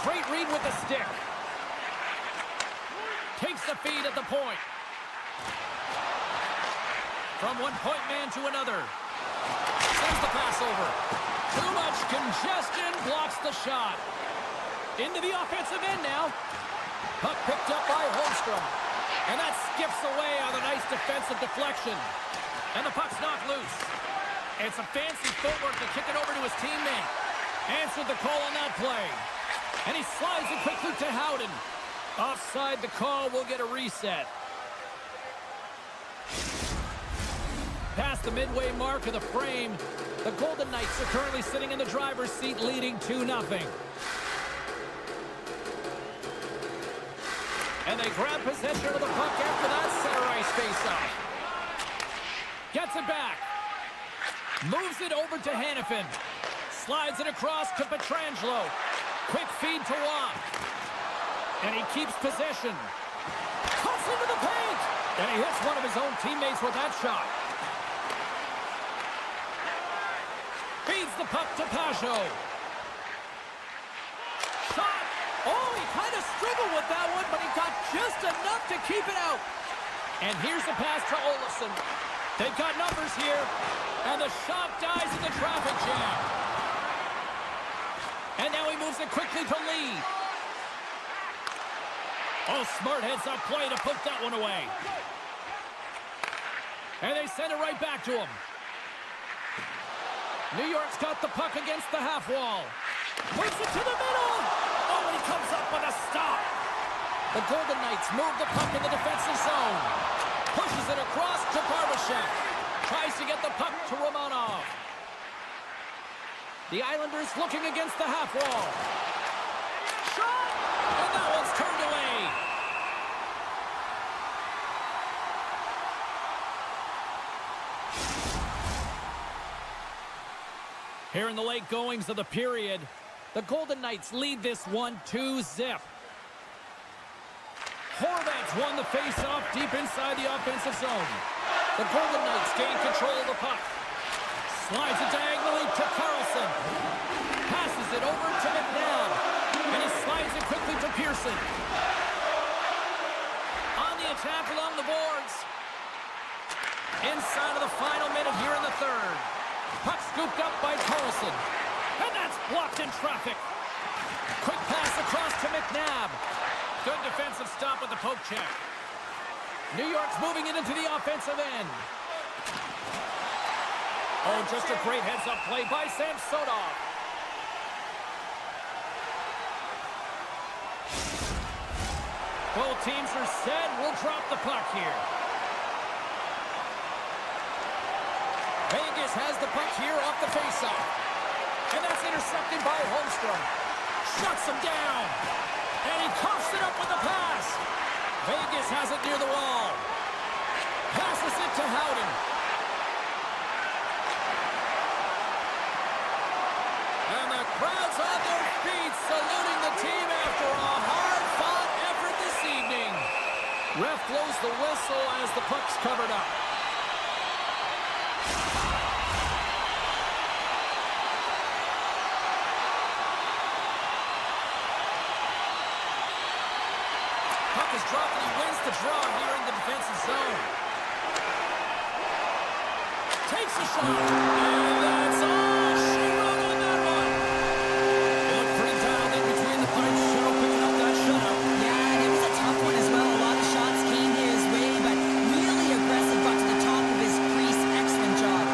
[SPEAKER 1] Great read with the stick. Takes the feed at the point. From one point man to another. Sends the pass over. Too much congestion, blocks the shot. Into the offensive end now. Puck picked up by Holmstrom. And that skips away on a nice defensive deflection. And the puck's knocked loose. It's a fancy footwork to kick it over to his teammate. Answered the call on that play. And he slides it quickly to Howden. Offside the call, will get a reset. Past the midway mark of the frame, the Golden Knights are currently sitting in the driver's seat, leading 2-0. And they grab possession of the puck after that center ice faceoff. Gets it back. Moves it over to Hannafin. Slides it across to Pietrangelo. Quick feed to Watt. And he keeps possession. Cuts into the paint. And he hits one of his own teammates with that shot. Feeds the puck to Pajot. Shot. Oh, he kind of struggled with that one, but he got just enough to keep it out. And here's the pass to Olofsson. They've got numbers here. And the shot dies in the traffic jam. And now he moves it quickly to Lee. Oh, smart heads-up play to put that one away. And they send it right back to him. New York's got the puck against the half wall. Puts it to the middle. Oh, and he comes up with a stop. The Golden Knights move the puck in the defensive zone. Pushes it across to Barbashev. Tries to get the puck to Romanov. The Islanders looking against the half wall. Shot! And that one's turned away. Here in the late goings of the period, the Golden Knights lead this 1-2 Horvats won the face-off deep inside the offensive zone. The Golden Knights gain control of the puck. Slides it diagonally to Carlson. Passes it over to McNabb. And he slides it quickly to Pearson. On the attack along the boards. Inside of the final minute here in the third. Puck scooped up by Carlson. And that's blocked in traffic. Quick pass across to McNabb. Good defensive stop with the poke check. New York's moving it into the offensive end. Oh, just a great heads-up play by Samsonov. Both teams are set. We'll drop the puck here. Vegas has the puck here off the faceoff. And that's intercepted by Holmstrom. Shuts him down. And he coughs it up with the pass. Vegas has it near the wall. Passes it to Howden. And the crowd's on their feet, saluting the team after a hard-fought effort this evening. Ref blows the whistle as the puck's covered up. Puck is dropped and he wins the draw here in the defensive zone. Takes a shot, and that's all she wrote on that one. It looked pretty dialed in between the pipes. Cheryl picking up that shutout.
[SPEAKER 2] Yeah, and it was a tough one as well. A lot of shots came his way, but really aggressive, got to the top of his crease. Excellent job.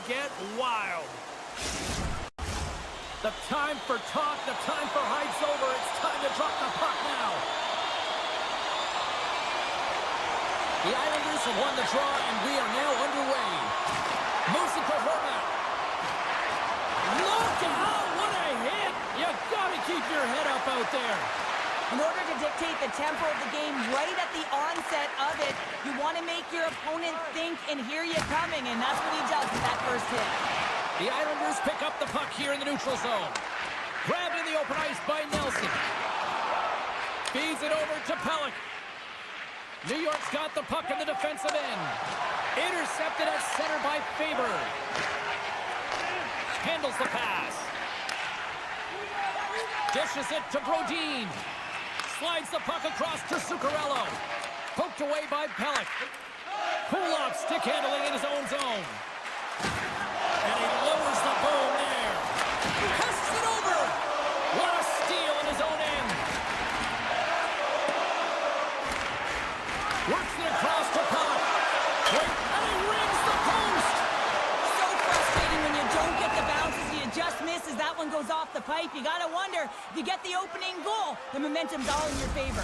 [SPEAKER 1] Get wild. The time for talk, the time for hype's over. It's time to drop the puck now. The Islanders have won the draw, and we are now underway. Moose and Kohorma. Look out, what a hit. You gotta keep your head up out there.
[SPEAKER 2] In order to dictate the tempo of the game right at the onset of it, you want to make your opponent think and hear you coming, and that's what he does with that first hit.
[SPEAKER 1] The Islanders pick up the puck here in the neutral zone. Grabbed in the open ice by Nelson. Feeds it over to Pelech. New York's got the puck in the defensive end. Intercepted at center by Faber. Handles the pass. Dishes it to Brodin. Slides the puck across to Zuccarello. Poked away by Pelech. Kulak stick handling in his own zone. And he lowers the boom there. Passes it over. What a steal in his own end. Works it across to Pelech. And he rings the post.
[SPEAKER 2] So frustrating when you don't get the bounces. You just miss as that one goes off the pipe. You got to wonder, if you get the opening goal, the momentum's all in your favor.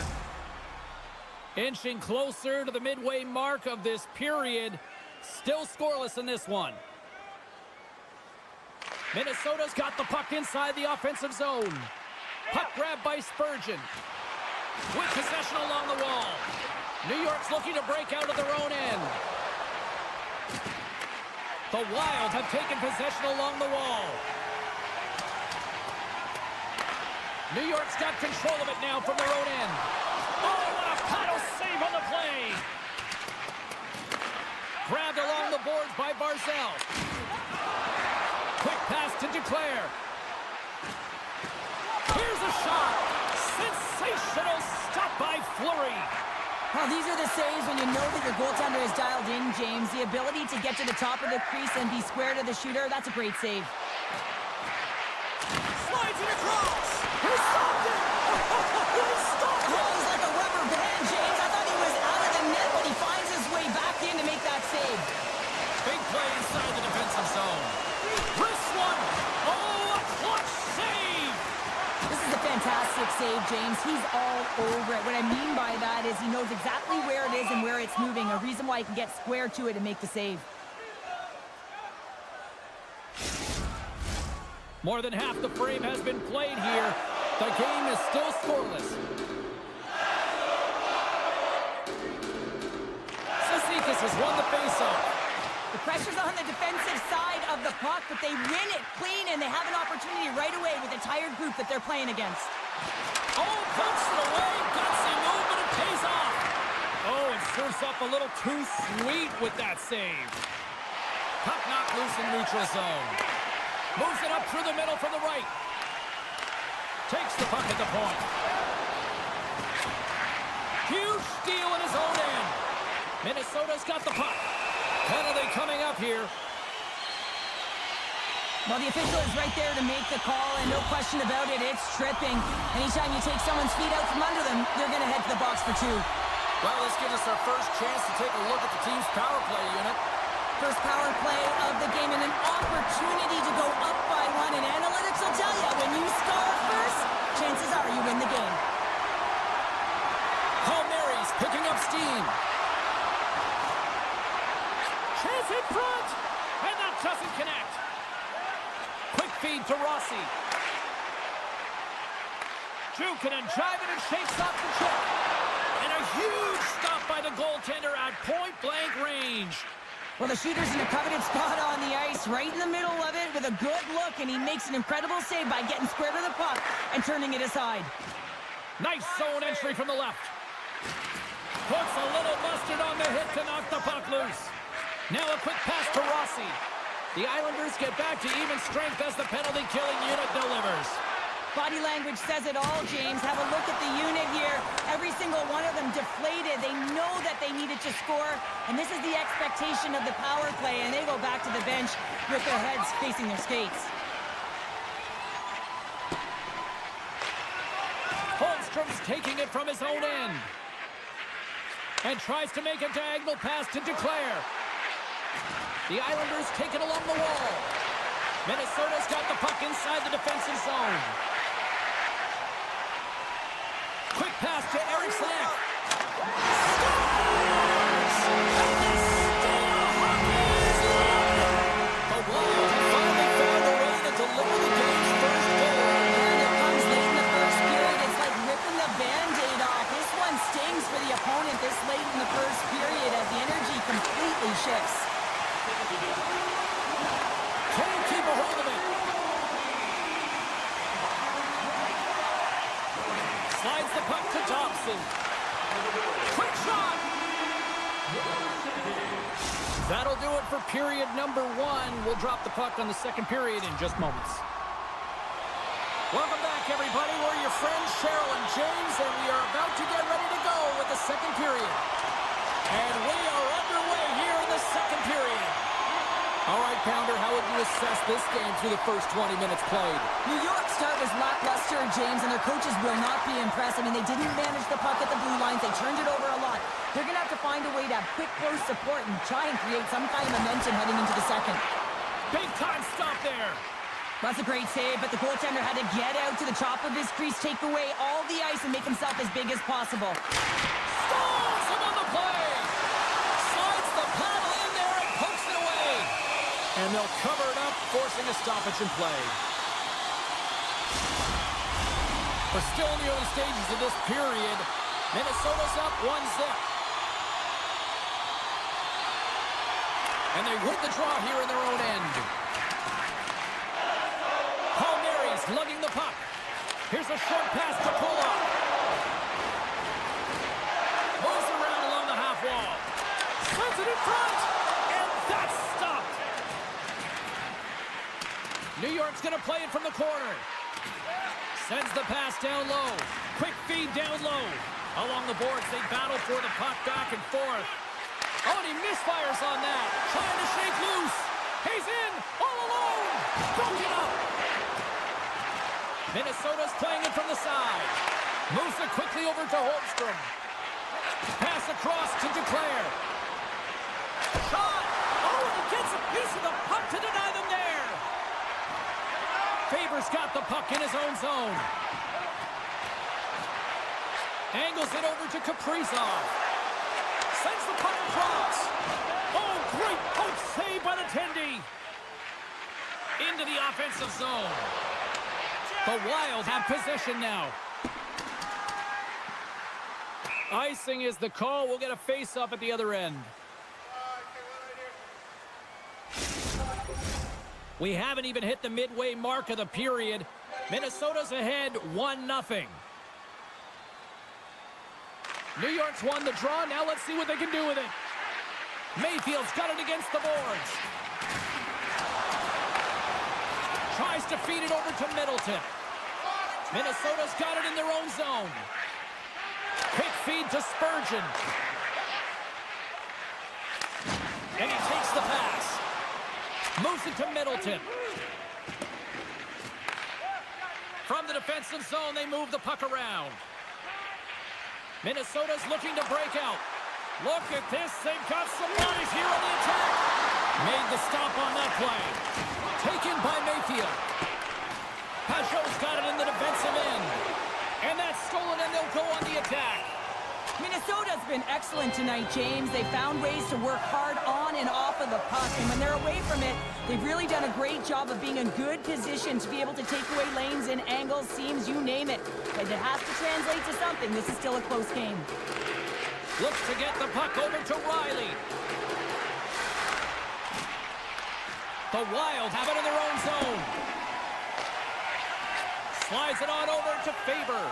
[SPEAKER 1] Inching closer to the midway mark of this period. Still scoreless in this one. Minnesota's got the puck inside the offensive zone. Puck grab by Spurgeon. With possession along the wall. New York's looking to break out of their own end. The Wild have taken possession along the wall. New York's got control of it now from their own end. Oh, what a Kratos save on the play. Grabbed along the boards by Barzal. Quick pass to Duclair. Here's a shot. Sensational stop by Fleury.
[SPEAKER 2] Well, these are the saves when you know that your goaltender is dialed in, James. The ability to get to the top of the crease and be square to the shooter, that's a great save.
[SPEAKER 1] Slides it across. He stopped it. He stopped it.
[SPEAKER 2] Oh, he's like a rubber band, James. I thought he was out of the net, but he finds his way back in to make that save.
[SPEAKER 1] Big play inside the defensive zone. Wrist one. Oh, a clutch save.
[SPEAKER 2] This is a fantastic save, James. He's all over it. What I mean by that is he knows exactly where it is and where it's moving. A reason why he can get square to it and make the save.
[SPEAKER 1] More than half the frame has been played here. The game is still scoreless. Cizikas has won the faceoff.
[SPEAKER 2] The pressure's on the defensive side of the puck, but they win it clean, and they have an opportunity right away with a tired group that they're playing against.
[SPEAKER 1] Oh, pumps it away. Gutsy move, but it pays off. Oh, and serves up a little too sweet with that save. Puck knocked loose in neutral zone. Moves it up through the middle from the right. Takes the puck at the point. Huge steal in his own end. Minnesota's got the puck. Penalty coming up here.
[SPEAKER 2] Well, the official is right there to make the call, and no question about it, it's tripping. Anytime you take someone's feet out from under them, they're going to head to the box for two.
[SPEAKER 1] Well, this gives us our first chance to take a look at the team's power play unit.
[SPEAKER 2] First power play of the game and an opportunity to go up by one, and analytics will tell you, when you score first, chances are you win the game.
[SPEAKER 1] Palmieri's picking up steam. Chance in front, and that doesn't connect. Quick feed to Rossi. Jukin and jiving and shakes off the check. And a huge stop by the goaltender at point-blank range.
[SPEAKER 2] Well, the shooter's in a coveted spot on the ice, right in the middle of it with a good look, and he makes an incredible save by getting square to the puck and turning it aside.
[SPEAKER 1] Nice zone entry from the left. Puts a little mustard on the hit to knock the puck loose. Now a quick pass to Rossi. The Islanders get back to even strength as the penalty-killing unit delivers.
[SPEAKER 2] Body language says it all, James. Have a look at the unit here. Every single one of them deflated. They know that they needed to score, and this is the expectation of the power play, and they go back to the bench with their heads facing their skates.
[SPEAKER 1] Holmstrom's taking it from his own end and tries to make a diagonal pass to Duclair. The Islanders take it along the wall. Minnesota's got the puck inside the defensive zone. Quick pass to Eric Slack. Scores! And the steal hockey is live! The Wild have finally found a way to deliver the game's first goal.
[SPEAKER 2] And it comes late in the first period. It's like ripping the Band-Aid off. This one stings for the opponent this late in the first period as the energy completely shifts.
[SPEAKER 1] Can't keep a hold of it. Slides the puck to Thompson. Quick shot! That'll do it for period number 1. We'll drop the puck on the second period in just moments. Welcome back, everybody. We're your friends, Cheryl and James, and we are about to get ready to go with the second period. And we are underway here in the second period. All right, Pounder, how would you assess this game through the first 20 minutes played?
[SPEAKER 2] New York's start was lackluster, James, and their coaches will not be impressed. I mean, they didn't manage the puck at the blue lines. They turned it over a lot. They're going to have to find a way to have quick, close support and try and create some kind of momentum heading into the second.
[SPEAKER 1] Big time stop there.
[SPEAKER 2] That's a great save, but the goaltender had to get out to the top of his crease, take away all the ice, and make himself as big as possible.
[SPEAKER 1] Stalls him on the play. Slides the paddle in there and pokes it away. And they'll cover it up, forcing a stoppage in play. We're still in the early stages of this period. Minnesota's up 1-0. And they win the draw here in their own end. Palmieri's lugging the puck. Here's a short pass to Pulock. Moves around along the half wall. Sends it in front. And that's stopped. New York's going to play it from the corner. Sends the pass down low. Quick feed down low. Along the boards, they battle for the puck back and forth. Oh, and he misfires on that. Trying to shake loose. He's in, all alone. Broken up. Minnesota's playing it from the side. Moves it quickly over to Holmstrom. Pass across to Duclair. Shot. Oh, and he gets a piece of the puck to deny them there. Faber's got the puck in his own zone. Angles it over to Kaprizov. Sends the puck across. Oh, great poke save by the Tendy. Into the offensive zone. The Wild have possession now. Icing is the call. We'll get a face-off at the other end. We haven't even hit the midway mark of the period. Minnesota's ahead 1-0. New York's won the draw. Now let's see what they can do with it. Mayfield's got it against the boards. Tries to feed it over to Middleton. Minnesota's got it in their own zone. Quick feed to Spurgeon. And he takes the pass. Moves it to Middleton. From the defensive zone, they move the puck around. Minnesota's looking to break out. Look at this. They've got some bodies here on the attack. Made the stop on that play. Taken by Mayfield. Pajot's got it in the defensive end. And that's stolen, and they'll go on the attack.
[SPEAKER 2] Minnesota's been excellent tonight, James. They found ways to work hard on and off of the puck, and when they're away from it, they've really done a great job of being in good position to be able to take away lanes and angles, seams, you name it. But it has to translate to something. This is still a close game.
[SPEAKER 1] Looks to get the puck over to Riley. The Wild have it in their own zone. Slides it on over to Faber.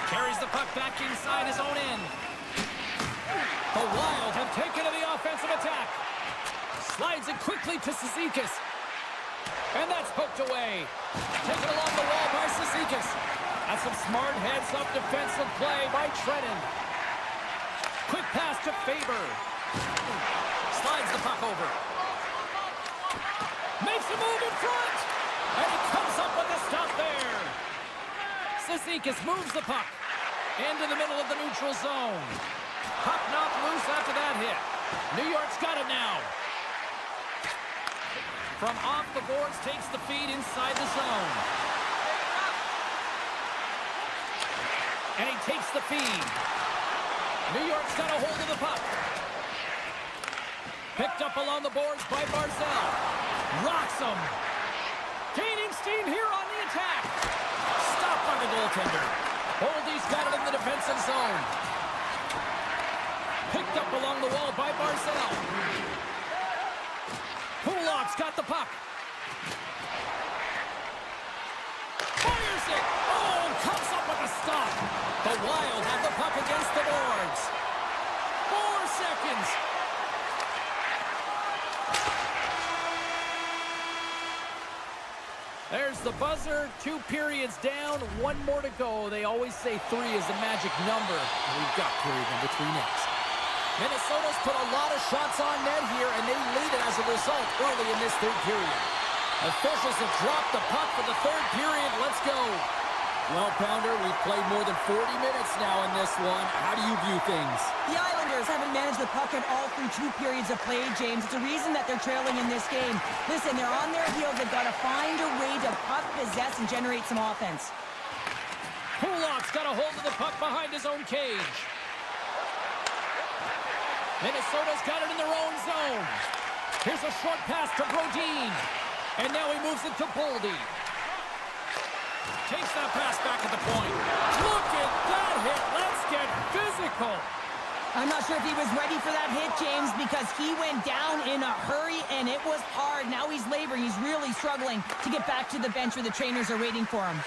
[SPEAKER 1] Carries the puck back inside his own end. The Wild have taken to the offensive attack. Slides it quickly to Cizikas. And that's poked away. Taken along the wall by Cizikas. That's some smart heads-up defensive play by Trenton. Quick pass to Faber. Slides the puck over. Makes a move in front. And he comes up with the stop there. Cizikas moves the puck into the middle of the neutral zone. Puck knocked loose after that hit. New York's got it now. From off the boards, takes the feed inside the zone. And he takes the feed. New York's got a hold of the puck. Picked up along the boards by Barzal. Rocks him. Gaining steam here on the attack. Stopped by the goaltender. Holdy's got it in the defensive zone. Picked up along the wall by Barzal. Kulak's got the puck. Fires it. Oh, comes up with a stop. The Wild have the puck against the boards. 4 seconds. There's the buzzer. 2 periods down. 1 more to go. They always say 3 is the magic number. We've got period number 3 next. Minnesota's put a lot of shots on net here, and they lead it as a result early in this 3rd period. Officials have dropped the puck for the 3rd period. Let's go. Well, Pounder, we've played more than 40 minutes now in this one. How do you view things?
[SPEAKER 2] The Islanders haven't managed the puck at all through 2 periods of play, James. It's a reason that they're trailing in this game. Listen, they're on their heels. They've got to find a way to puck possess and generate some offense.
[SPEAKER 1] Kulak's got a hold of the puck behind his own cage. Minnesota's got it in their own zone. Here's a short pass to Brodin. And now he moves it to Boldy. Takes that pass back at the point. Look at that hit. Let's get physical.
[SPEAKER 2] I'm not sure if he was ready for that hit, James, because he went down in a hurry, and it was hard. Now he's laboring. He's really struggling to get back to the bench where the trainers are waiting for him.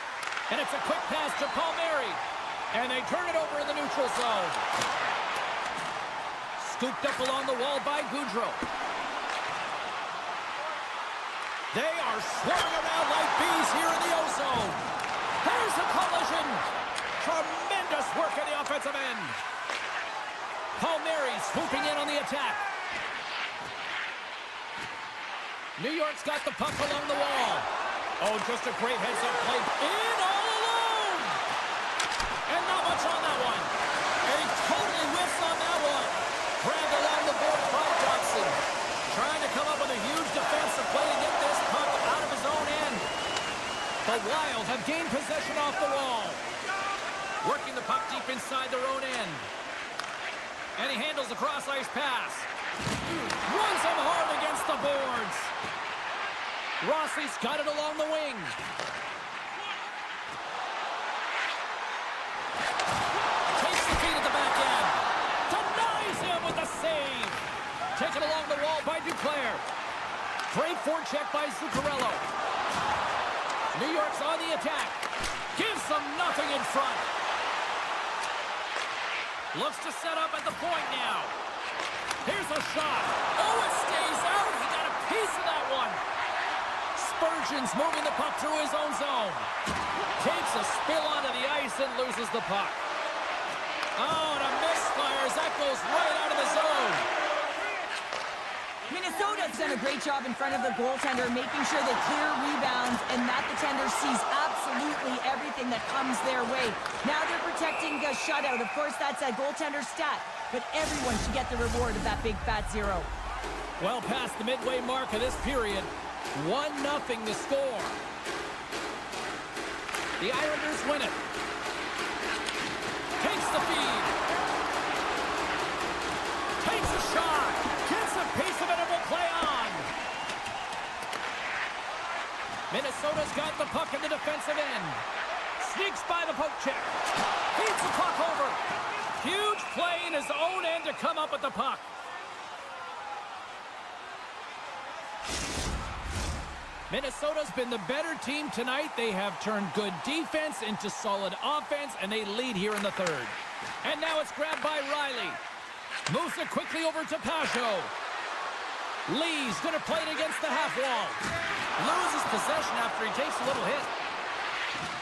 [SPEAKER 1] And it's a quick pass to Palmieri. And they turn it over in the neutral zone. Scooped up along the wall by Goudreau. They are swarming around like bees here in the O-zone. There's a collision. Tremendous work at the offensive end. Palmieri swooping in on the attack. New York's got the puck along the wall. Oh, just a great heads-up play. In all alone. And not much on that one. And he totally whiffs on that one. Grabbed along the board by Johnson. Trying to come up with a huge defensive play to get this puck out of his own end. The Wild have gained possession off the wall. Working the puck deep inside their own end. And he handles the cross-ice pass. Runs him hard against the boards. Rossi's got it along the wing. Takes the feed at the back end. Denies him with the save. Taken along the wall by Duclair. Great forecheck by Zuccarello. New York's on the attack. Gives them nothing in front. Looks to set up at the point now. Here's a shot. Oh, it stays out. He got a piece of that one. Spurgeon's moving the puck through his own zone. Takes a spill onto the ice and loses the puck. Oh, and a misfire as that goes right out of the zone.
[SPEAKER 2] Minnesota's done a great job in front of the goaltender, making sure they clear rebounds and that the tender sees absolutely everything that comes their way. Now they're protecting a shutout. Of course, that's a goaltender stat, but everyone should get the reward of that big fat 0.
[SPEAKER 1] Well past the midway mark of this period, 1-0 to score. The Islanders win it. Takes the feed. Takes a shot. Gets a piece of it and will play on. Minnesota's got the puck in the defensive end. Sneaks by the poke check. Feeds the puck over. Huge play in his own end to come up with the puck. Minnesota's been the better team tonight. They have turned good defense into solid offense, and they lead here in the third. And now it's grabbed by Riley. Moves it quickly over to Pacho. Lee's going to play it against the half wall. Loses possession after he takes a little hit.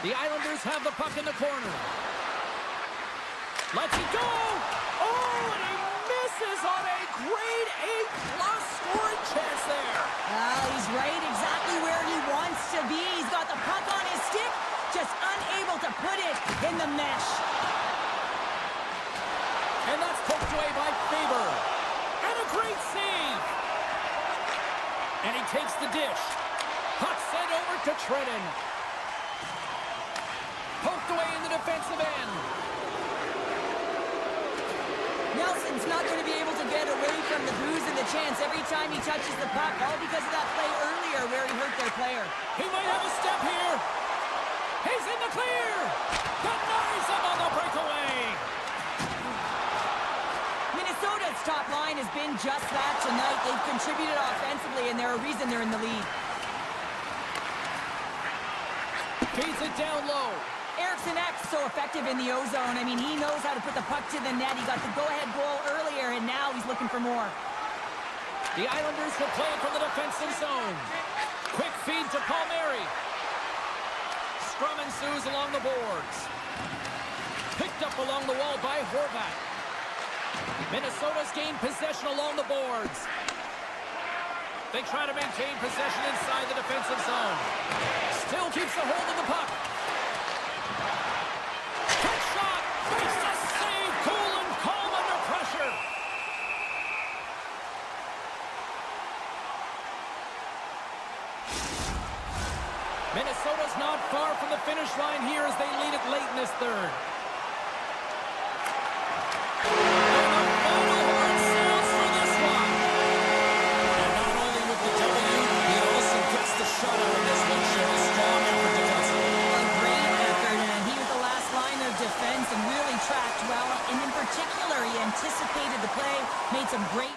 [SPEAKER 1] The Islanders have the puck in the corner. Lets it go! Oh, and he misses on a grade A+ scoring chance there.
[SPEAKER 2] Well, he's right exactly where he wants to be. He's got the puck on his stick, just unable to put it in the mesh.
[SPEAKER 1] And that's poked away by Faber. And a great save. And he takes the dish. Puck sent over to Trenton. Poked away in the defensive end.
[SPEAKER 2] Nelson's not going to be able to get away from the booze and the chance every time he touches the puck, all because of that play earlier where he hurt their player.
[SPEAKER 1] He might have a step here. He's in the clear. Denies him on the breakaway.
[SPEAKER 2] Minnesota's top line has been just that tonight. They've contributed offensively, and they're a reason they're in the lead.
[SPEAKER 1] Feeds it down low.
[SPEAKER 2] Eriksson Ek's so effective in the O-zone. I mean, he knows how to put the puck to the net. He got the go-ahead goal earlier, and now he's looking for more.
[SPEAKER 1] The Islanders will play it from the defensive zone. Quick feed to Palmieri. Scrum ensues along the boards. Picked up along the wall by Horvat. Minnesota's gained possession along the boards. They try to maintain possession inside the defensive zone. Still keeps a hold of the puck. Quick shot. Makes a save. Cool and calm under pressure. Minnesota's not far from the finish line here as they lead it late in this third.
[SPEAKER 2] And really tracked well, and in particular, he anticipated the play, made some great...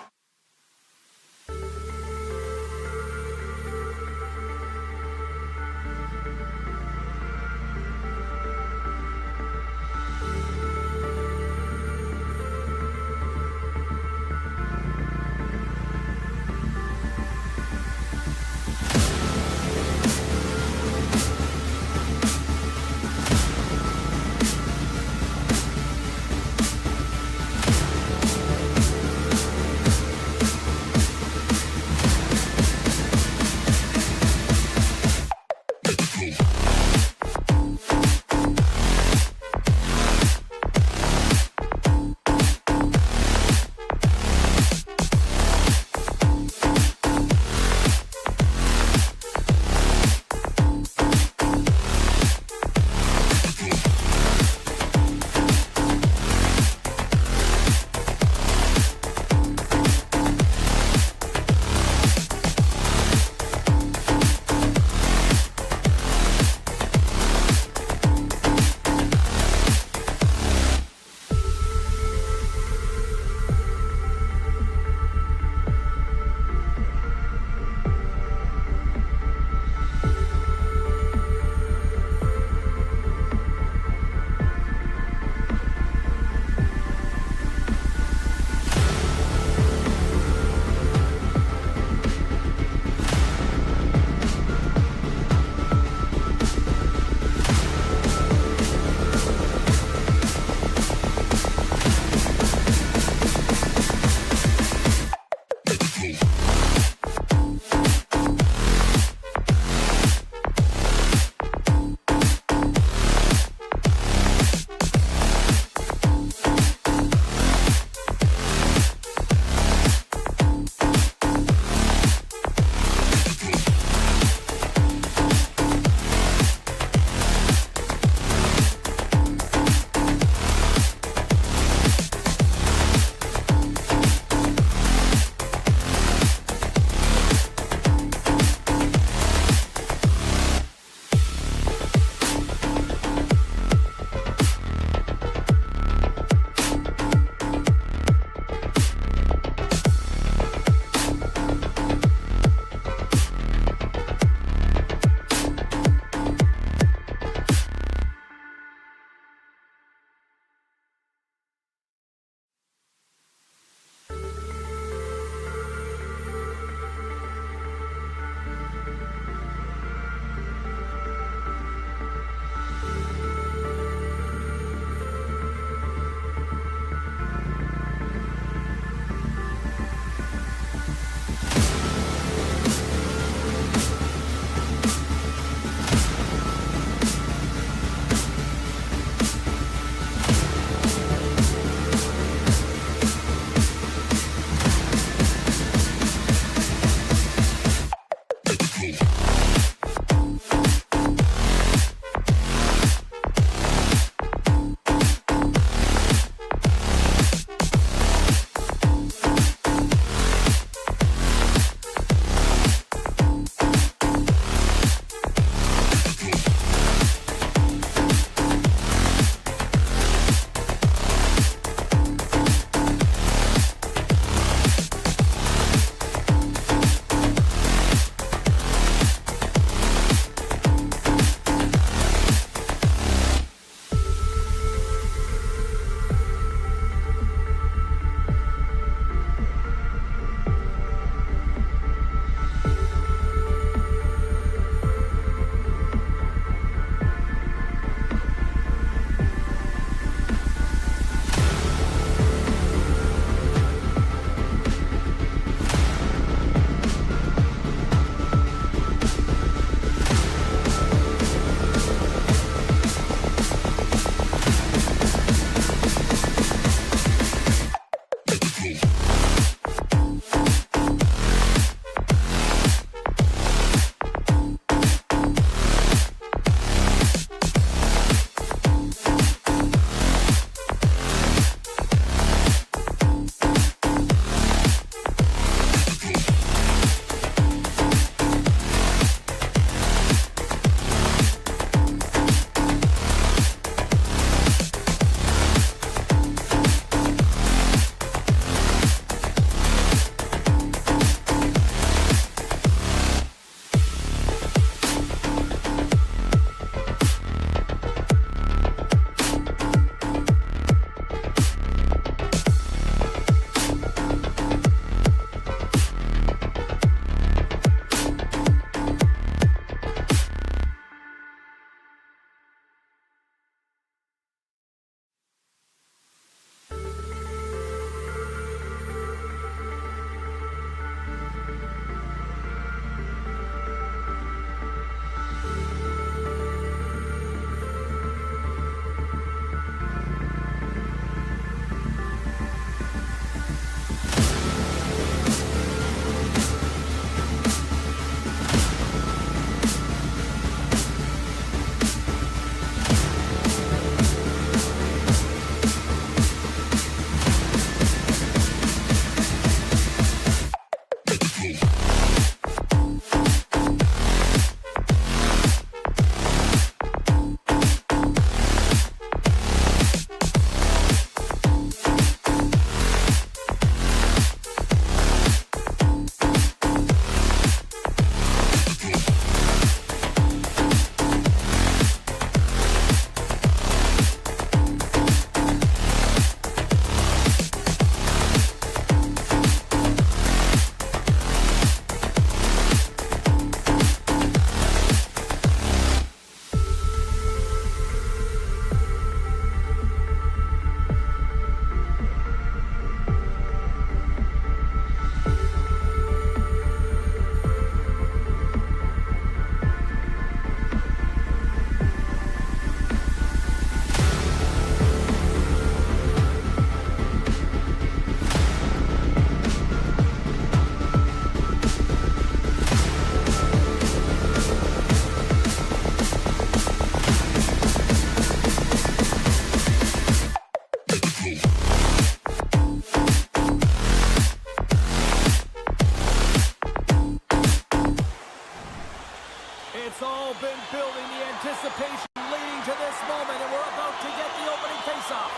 [SPEAKER 1] all been building, the anticipation leading to this moment, and we're about to get the opening faceoff.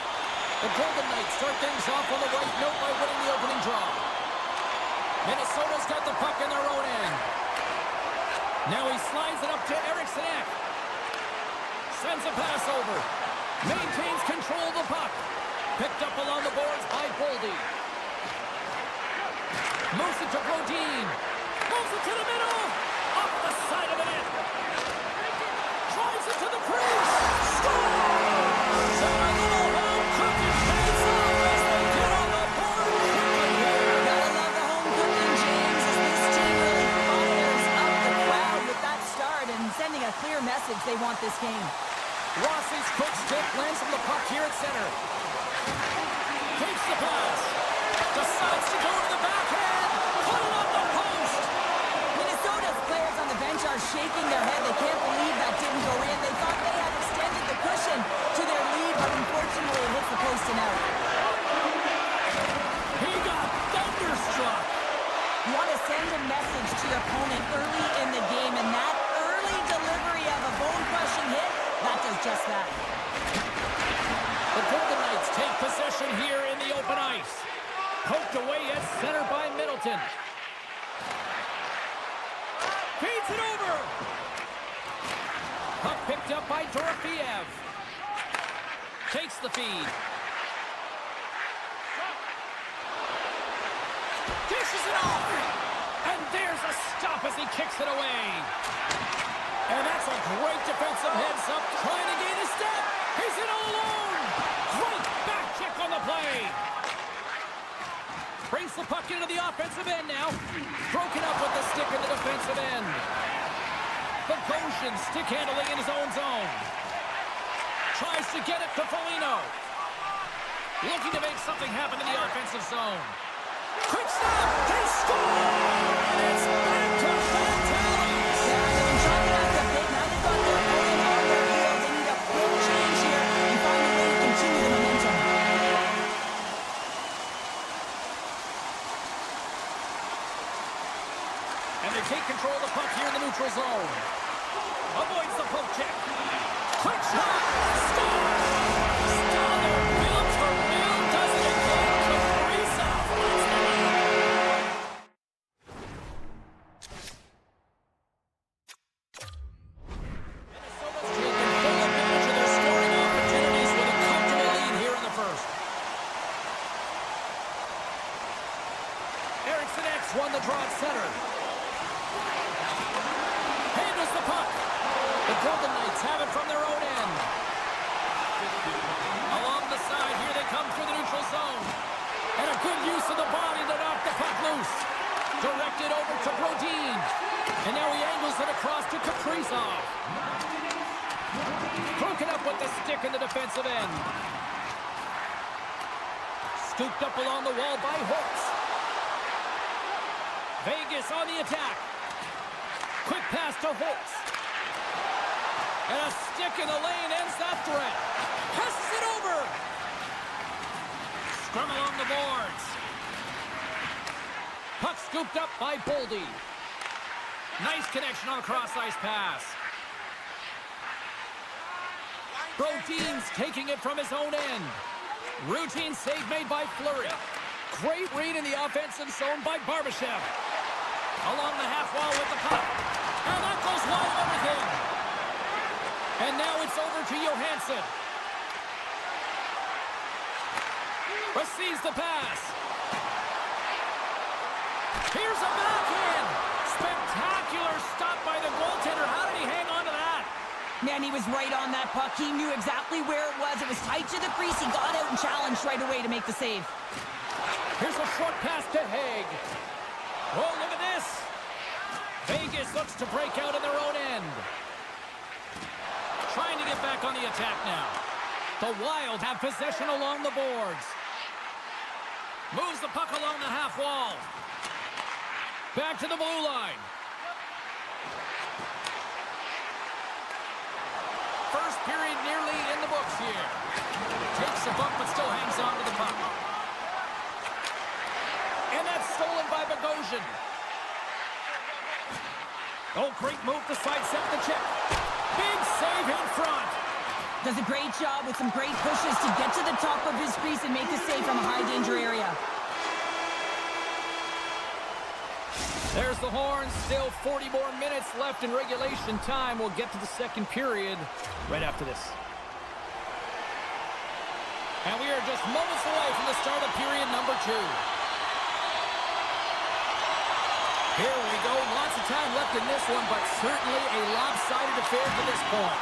[SPEAKER 1] The Golden Knights start things off on the right note by winning the opening draw. Minnesota's got the puck in their own end. Now he slides it up to Eriksson. Sends a pass over. Maintains control of the puck. Picked up along the boards by Boldy. Moves it to Brodin. Moves it to the middle. Off the side of the net. Drives it to the crease. Scores! And a little home cooking pays off as they get on the board quickly here.
[SPEAKER 2] Gotta love the home cooking, James, as this team really fires up the crowd with that start and sending a clear message they want this game.
[SPEAKER 1] Rossi's quick stick lands on the puck here at center. Takes the pass. Decides to go to the backhand. Put it on the post.
[SPEAKER 2] Minnesota's players on the bench are shaking their head. They can't believe that didn't go in. They thought they had extended the cushion to their lead, but unfortunately it hits the post and out.
[SPEAKER 1] He got thunderstruck.
[SPEAKER 2] You want to send a message to your opponent early in the game, and that early delivery of a bone-crushing hit, that does just that.
[SPEAKER 1] The Golden Knights take possession here in the open ice. Poked away at center by Middleton. Feeds it over. Puck picked up by Dorofeev. Takes the feed. Dishes it off. And there's a stop as he kicks it away. And that's a great defensive heads-up, trying to gain a step. He's in all alone. Great back check on the play. Brings the puck into the offensive end now. Broken up with the stick in the defensive end. Bogosian stick handling in his own zone. Tries to get it to Foligno. Looking to make something happen in the offensive zone. Quick stop. They score. And it's back to Fantalis.
[SPEAKER 2] Yeah, they've been chalking up a bit. Now they've got their opponent on their heels. They need a quick change here and find a way to continue the momentum.
[SPEAKER 1] And they take control of the puck here in the neutral zone. Avoids the poke check. Quick shot. Score. Stoller. Built for real. Does it again. Kaprizov wins the lead. Minnesota's taken full advantage of their scoring opportunities with a comfortable lead here in the first. Eriksson won the draw at center. Handles the puck. The Golden Knights have it from their own end. Along the side, here they come through the neutral zone. And a good use of the body to knock the puck loose. Directed over to Brodin. And now he angles it across to Kaprizov. Broken up with the stick in the defensive end. Scooped up along the wall by Holtz. Vegas on the attack. Quick pass to Holtz. And a stick in the lane ends that threat. Passes it over. Scrum along the boards. Puck scooped up by Boldy. Nice connection on a cross-ice pass. Brodin's taking it from his own end. Routine save made by Fleury. Great read in the offensive zone by Barbashev. Along the half wall with the puck. And that goes wide of everything. And now it's over to Johansson. Receives the pass. Here's a backhand. Spectacular stop by the goaltender. How did he hang on to that?
[SPEAKER 2] Man, he was right on that puck. He knew exactly where it was. It was tight to the crease. He got out and challenged right away to make the save.
[SPEAKER 1] Here's a short pass to Haig. Oh, look at this. Vegas looks to break out in their own end. Trying to get back on the attack now. The Wild have possession along the boards. Moves the puck along the half wall. Back to the blue line. First period nearly in the books here. Takes a bump but still hangs on to the puck. And that's stolen by Bogosian. Oh, great move to sidestep the check. Big save in front.
[SPEAKER 2] Does a great job with some great pushes to get to the top of his crease and make the save from a high-danger area.
[SPEAKER 1] There's the horn. Still 40 more minutes left in regulation time. We'll get to the second period right after this. And we are just moments away from the start of period number 2. Here we go. Lots of time left in this one, but certainly a lopsided affair to this point.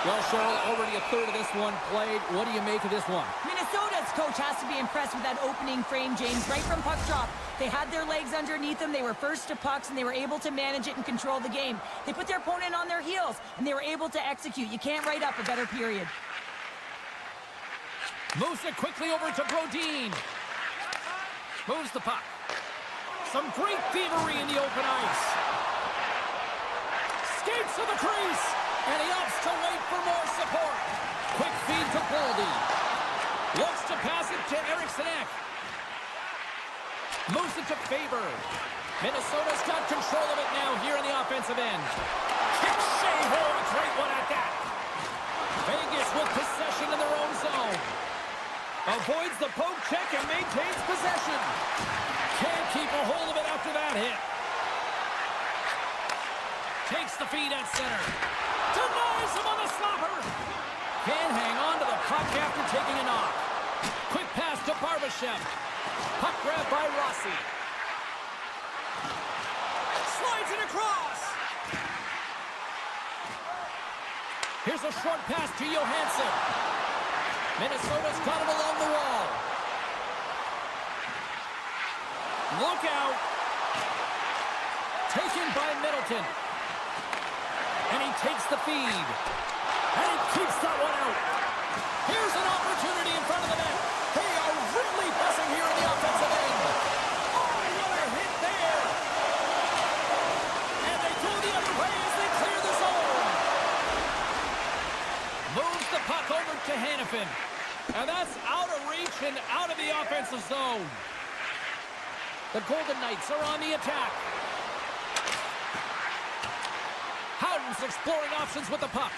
[SPEAKER 1] Well, Cheryl, already a third of this one played. What do you make of this one?
[SPEAKER 2] Minnesota's coach has to be impressed with that opening frame, James, right from puck drop. They had their legs underneath them. They were first to pucks, and they were able to manage it and control the game. They put their opponent on their heels, and they were able to execute. You can't write up a better period.
[SPEAKER 1] Moves it quickly over to Brodin. Moves the puck. Some great thievery in the open ice. Skates to the crease. And he opts to wait for more support. Quick feed to Boldy. Looks to pass it to Eriksson Ek. Moves it to Faber. Minnesota's got control of it now here on the offensive end. Kick shave. Oh, a great one at that. Vegas with possession in their own zone. Avoids the poke check and maintains possession. Can't keep a hold of it after that hit. Takes the feed at center. Denies him on the slapper. Can't hang on to the puck after taking a knock. Quick pass to Barbashev. Puck grab by Rossi. Slides it across. Here's a short pass to Johansson. Minnesota's got him along the wall. Look out. Taken by Middleton. And he takes the feed. And he keeps that one out. Here's an opportunity in front of the net. They are really buzzing here in the offensive end. Oh, what a hit there. And they go the other way as they clear the zone. Moves the puck over to Hannafin. And that's out of reach and out of the offensive zone. The Golden Knights are on the attack. Howden's exploring options with the puck.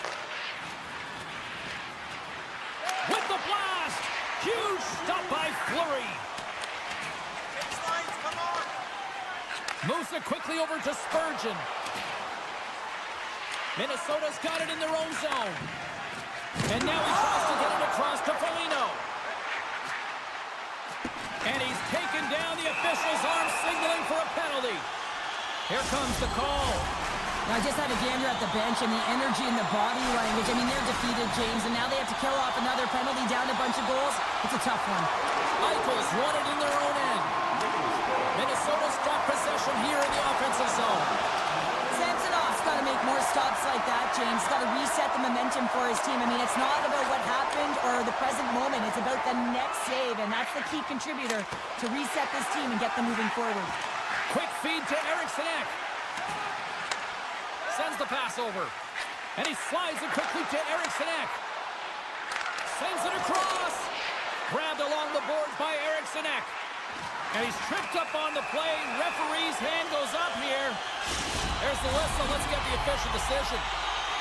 [SPEAKER 1] With the blast! Huge stop by Fleury. Moves it quickly over to Spurgeon. Minnesota's got it in their own zone. And now he tries to get it across to Foligno. And he's taken down. The official's arm signaling for a penalty. Here comes the call.
[SPEAKER 2] I just had a gander at the bench, and the energy and the body language. I mean, they're defeated, James, and now they have to kill off another penalty, down a bunch of goals. It's a tough one.
[SPEAKER 1] Eichels won it in their own end. Minnesota's got possession here in the offensive zone.
[SPEAKER 2] Samsonov's got to make more stops like that, James. Got to reset the momentum for his team. I mean, it's not about what happened or the present moment. It's about the next save, and that's the key contributor to reset this team and get them moving forward.
[SPEAKER 1] Quick feed to Eriksson Ek. Sends the pass over. And he slides it quickly to Eriksson Ek. Sends it across. Grabbed along the boards by Eriksson Ek. And he's tripped up on the play. Referee's hand goes up here. There's the whistle. Let's get the official decision.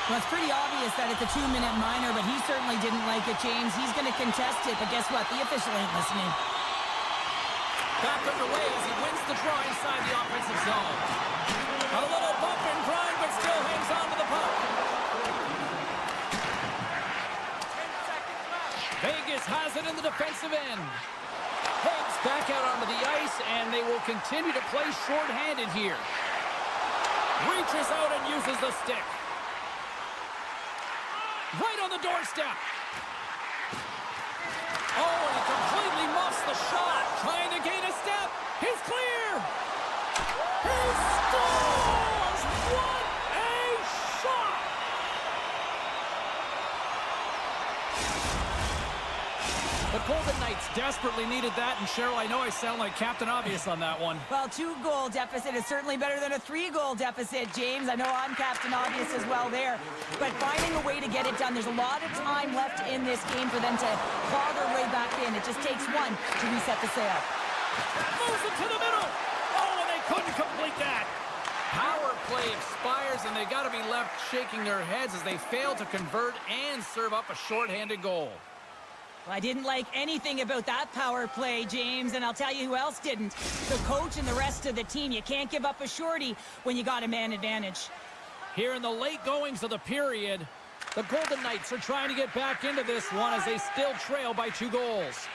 [SPEAKER 2] Well, it's pretty obvious that it's a 2-minute minor, but he certainly didn't like it, James. He's going to contest it, but guess what? The official ain't listening.
[SPEAKER 1] Back underway as he wins the draw inside the offensive zone. A little bump and grind, but still hangs on to the puck. Vegas has it in the defensive end. Heads back out onto the ice, and they will continue to play shorthanded here. Reaches out and uses the stick. Right on the doorstep. Oh, and he completely muffs the shot. Trying to gain a step. He's clear. He scores! What a shot! The Golden Knights desperately needed that, and Cheryl, I know I sound like Captain Obvious on that one.
[SPEAKER 2] Well, 2-goal deficit is certainly better than a 3-goal deficit, James. I know I'm Captain Obvious as well there. But finding a way to get it done, there's a lot of time left in this game for them to claw their way back in. It just takes one to reset the sail.
[SPEAKER 1] Moves it to the middle. Oh, and they couldn't complete that. Power play expires, and they got to be left shaking their heads as they fail to convert and serve up a shorthanded goal.
[SPEAKER 2] Well, I didn't like anything about that power play, James, and I'll tell you who else didn't. The coach and the rest of the team. You can't give up a shorty when you got a man advantage.
[SPEAKER 1] Here in the late goings of the period, the Golden Knights are trying to get back into this one as they still trail by 2 goals.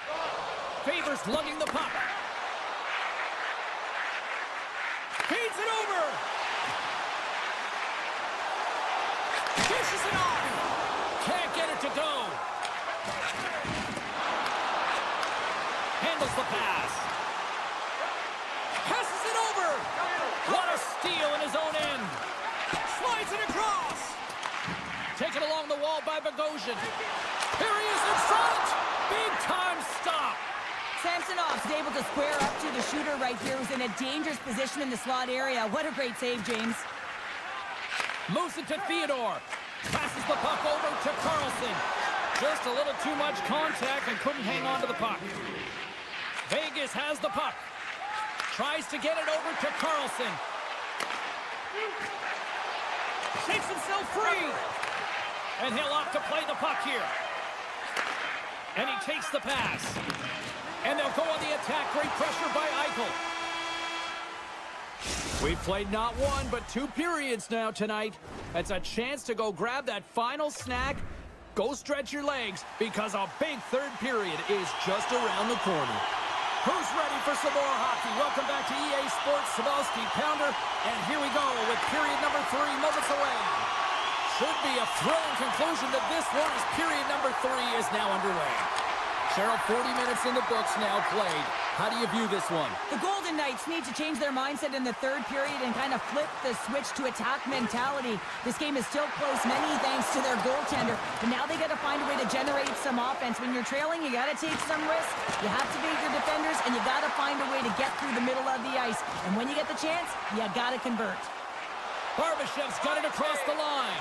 [SPEAKER 1] Favors lugging the puck. Feeds it over. Dishes it off. Can't get it to go. Handles the pass. Passes it over. What a steal in his own end. Slides it across. Taken along the wall by Bogosian. Here he is in front. Big time stop.
[SPEAKER 2] Samsonov's able to square up to the shooter right here, who's in a dangerous position in the slot area. What a great save, James.
[SPEAKER 1] Moves it to Theodore. Passes the puck over to Carlson. Just a little too much contact and couldn't hang on to the puck. Vegas has the puck. Tries to get it over to Carlson. Shakes himself free. And he'll opt to play the puck here. And he takes the pass. And they'll go on the attack. Great pressure by Eichel. We've played not 1, but 2 periods now tonight. It's a chance to go grab that final snack. Go stretch your legs, because a big 3rd period is just around the corner. Who's ready for some more hockey? Welcome back to EA Sports Sabalski Pounder. And here we go with period number 3 moments away. Should be a thrilling conclusion to this one as period number 3 is now underway. Cheryl, 40 minutes in the books now played. How do you view this one?
[SPEAKER 2] The Golden Knights need to change their mindset in the 3rd period and kind of flip the switch to attack mentality. This game is still close, many thanks to their goaltender, but now they got to find a way to generate some offense. When you're trailing, you got to take some risks. You have to beat your defenders, and you got to find a way to get through the middle of the ice. And when you get the chance, you got to convert.
[SPEAKER 1] Barbashev's got it across the line.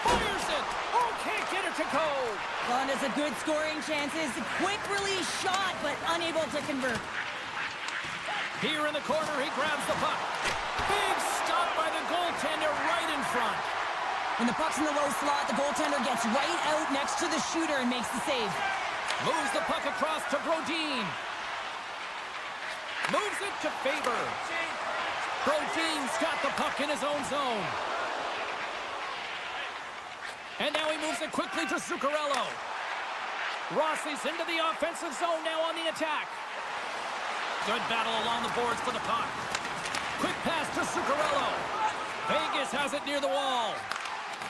[SPEAKER 1] Fires it. Oh, can't get it to go.
[SPEAKER 2] Well, and it's a good scoring chances. Quick release shot, but unable to convert.
[SPEAKER 1] Here in the corner, he grabs the puck. Big stop by the goaltender right in front.
[SPEAKER 2] When the puck's in the low slot, the goaltender gets right out next to the shooter and makes the save.
[SPEAKER 1] Moves the puck across to Brodin. Moves it to Faber. Brodin's got the puck in his own zone. And now he moves it quickly to Zuccarello. Rossi's into the offensive zone now on the attack. Good battle along the boards for the puck. Quick pass to Zuccarello. Vegas has it near the wall.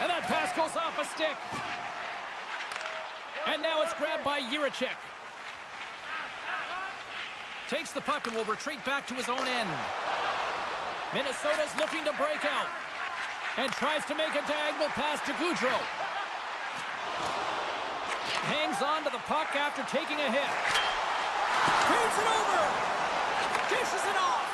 [SPEAKER 1] And that pass goes off a stick. And now it's grabbed by EuroCup. Takes the puck and will retreat back to his own end. Minnesota's looking to break out. And tries to make a diagonal pass to Goudreau. Hangs on to the puck after taking a hit. Feeds it over. Dishes it off.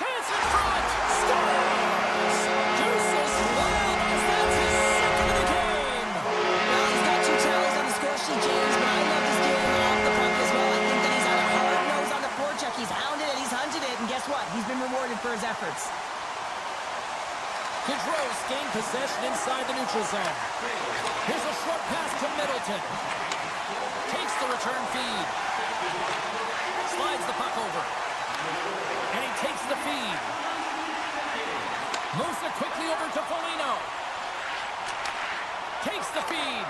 [SPEAKER 1] Chance in front. Scores! Deuces Wild, that's his 2nd of the game.
[SPEAKER 2] Well, he's got 2 tallies on the score sheet, James, but I love his game off the puck as well. I think that he's had a hard nose on the forecheck. He's hounded it, he's hunted it, and guess what? He's been rewarded for his efforts.
[SPEAKER 1] Gaudreau's gained possession inside the neutral zone. Here's a short pass to Middleton. Takes the return feed. Slides the puck over. And he takes the feed. Moves it quickly over to Foligno. Takes the feed.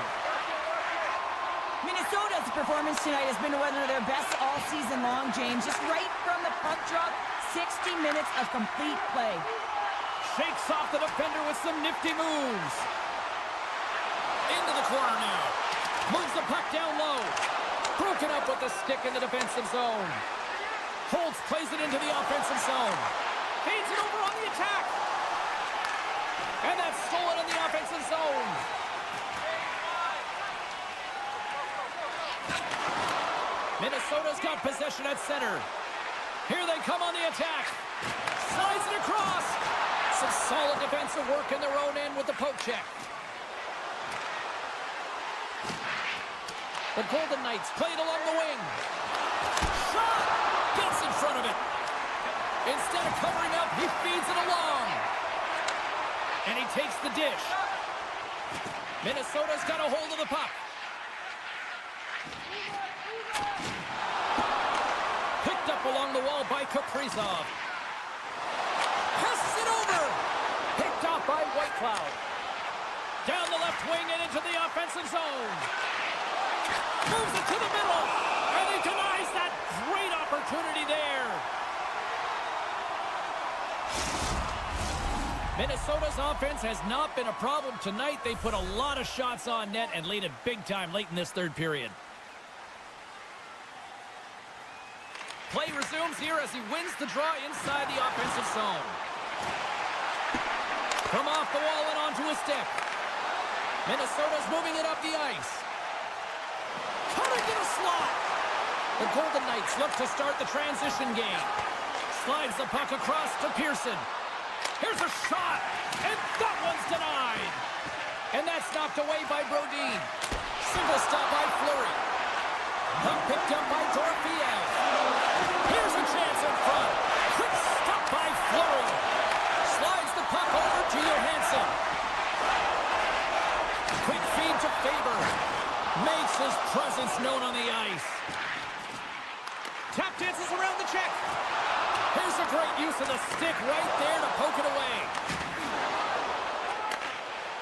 [SPEAKER 2] Minnesota's performance tonight has been one of their best all season long, James. Just right from the puck drop, 60 minutes of complete play.
[SPEAKER 1] Shakes off the defender with some nifty moves. Into the corner now. Moves the puck down low. Broken up with the stick in the defensive zone. Holtz plays it into the offensive zone. Feeds it over on the attack. And that's stolen in the offensive zone. Minnesota's got possession at center. Here they come on the attack. Slides it across. Some solid defensive work in their own end with the poke check. The Golden Knights play it along the wing. Shot! Gets in front of it. Instead of covering up, he feeds it along. And he takes the dish. Minnesota's got a hold of the puck. Picked up along the wall by Kaprizov. Passes it over. Picked off by Whitecloud. Down the left wing and into the offensive zone. Moves it to the middle. And he denies that great opportunity there. Minnesota's offense has not been a problem tonight. They put a lot of shots on net and lead it big time late in this third period. Play resumes here as he wins the draw inside the offensive zone. From off the wall and onto his stick. Minnesota's moving it up the ice. Cutting to the slot. The Golden Knights look to start the transition game. Slides the puck across to Pearson. Here's a shot, and that one's denied. And that's knocked away by Brodin. Single stop by Fleury. Puck picked up by Dorofeev. Here's a chance in front. Quick stop by Fleury. Slides the puck over to Johansson. Quick feed to Faber. Makes his presence known on the ice. Tap dances around the check. Here's a great use of the stick right there to poke it away.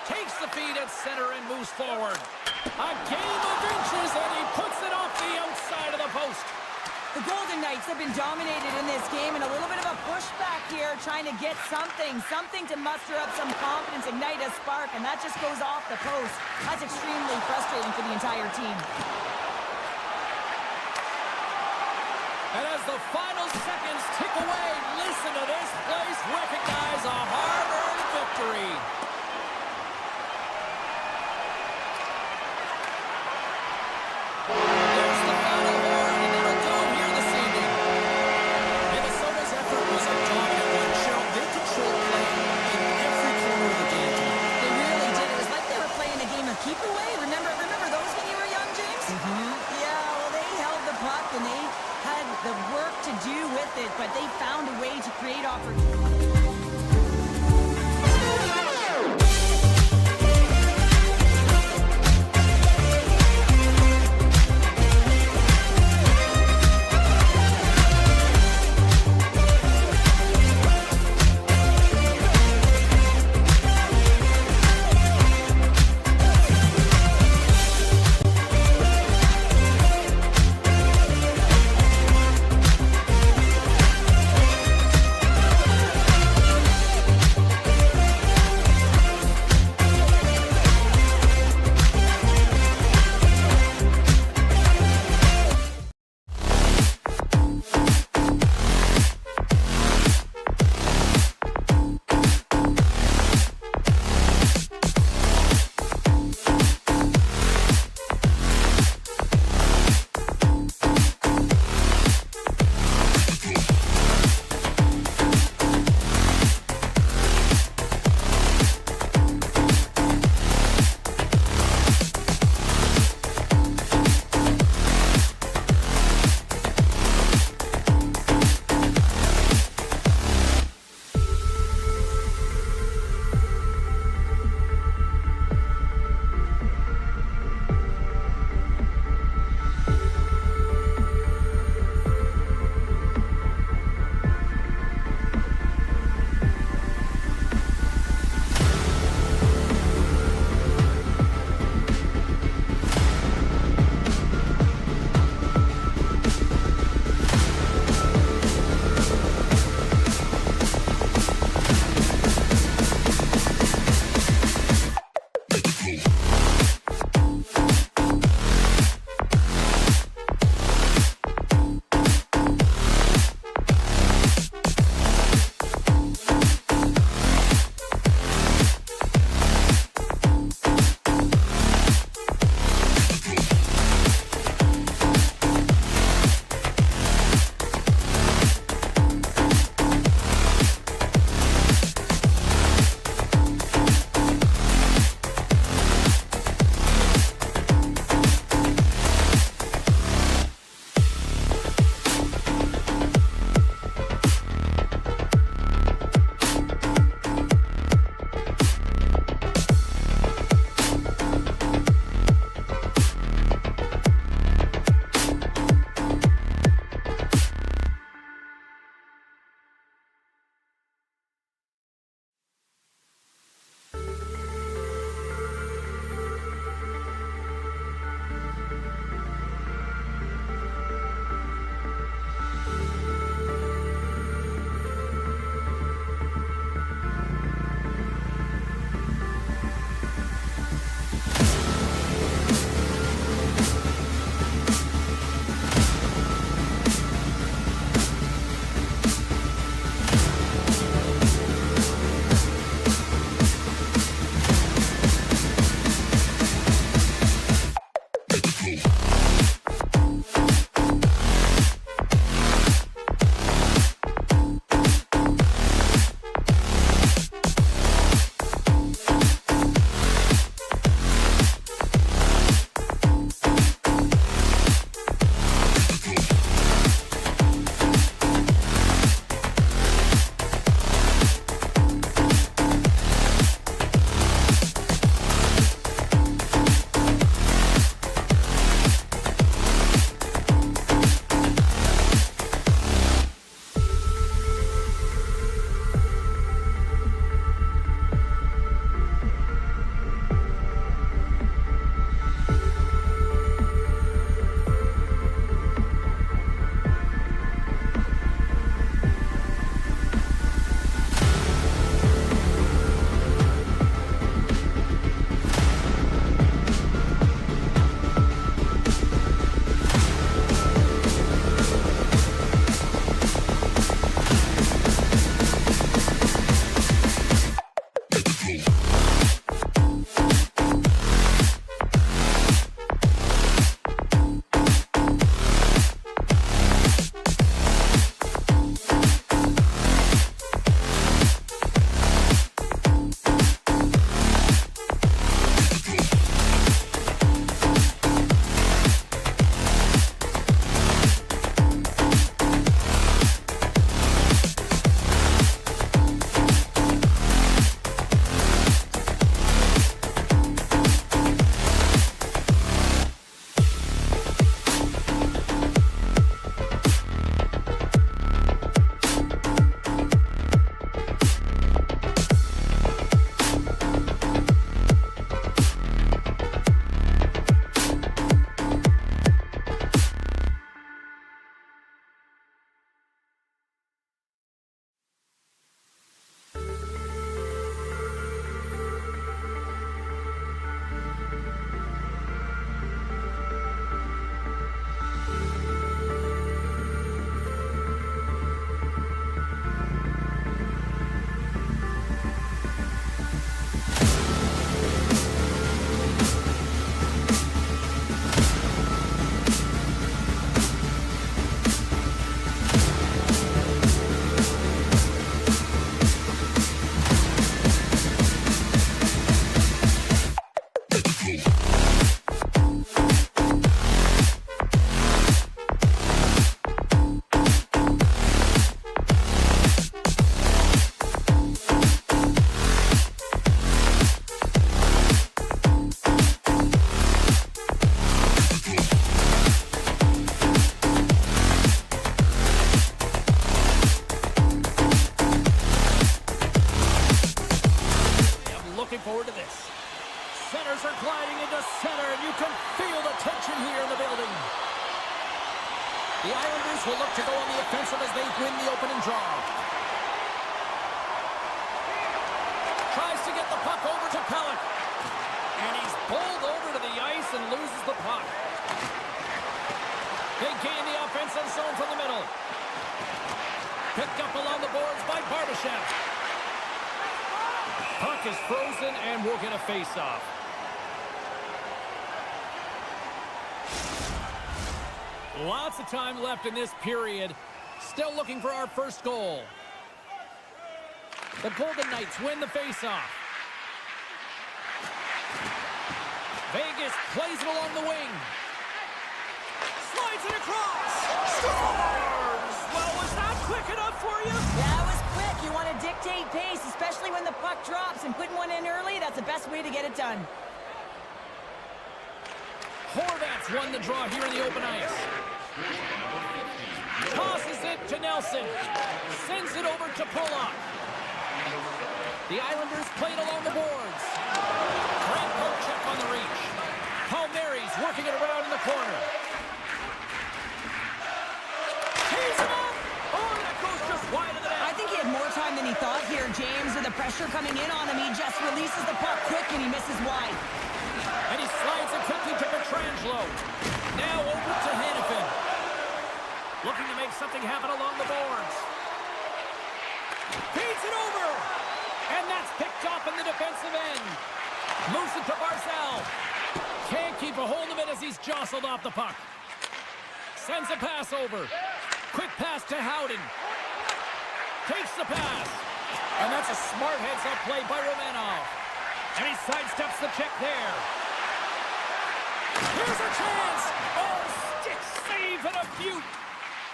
[SPEAKER 1] Takes the feed at center and moves forward. A game of inches, and he puts it off the outside of the post.
[SPEAKER 2] The Golden Knights have been dominated in this game, and a little bit of a pushback here, trying to get something to muster up some confidence, ignite a spark, and that just goes off the post. That's extremely frustrating for the entire team.
[SPEAKER 1] And as the final seconds tick away, listen to this place recognize a hard-earned victory. There's the final horn, and it'll do it here this evening. Minnesota's effort was a dominant one. Cheryl, they controlled play in every corner of the game.
[SPEAKER 2] They really did. It was like they were playing a game of keep away. Remember those when you were young, James? Yeah, well, they held the puck, and they had the work to do with it, but they found a way to create opportunities.
[SPEAKER 1] forward to this. Centers are gliding into center, and you can feel the tension here in the building. The Islanders will look to go on the offensive as they win the opening draw. Tries to get the puck over to Pellick. And he's bowled over to the ice and loses the puck. They gain the offensive zone from the middle. Picked up along the boards by Barbashev. Puck is frozen, and we'll get a face-off. Lots of time left in this period. Still looking for our first goal. The Golden Knights win the face-off. Vegas plays it along the wing. Slides it across. Scores! Well, was that quick enough for you?
[SPEAKER 2] That was quick. You want to dictate pace, especially when the puck drops, and putting one in early, that's the best way to get it done.
[SPEAKER 1] Horvat's won the draw here in the open ice. Tosses it to Nelson. Sends it over to Pollock. The Islanders played along the boards. Great poke check on the reach. Palmieri's working it around in the corner. He's up! Oh, that goes just wide of the net.
[SPEAKER 2] I think he had more time than he thought here, James. With the pressure coming in on him, he just releases the puck quick and he misses wide.
[SPEAKER 1] And he slides it quickly to Pietrangelo. Now over to Hannafin. Looking to make something happen along the boards. Feeds it over. And that's picked off in the defensive end. Moves it to Barzal. Can't keep a hold of it as he's jostled off the puck. Sends a pass over. Quick pass to Howden. Takes the pass. And that's a smart heads-up play by Romanov. And he sidesteps the check there. Here's a chance. Oh, stick save and a beaut.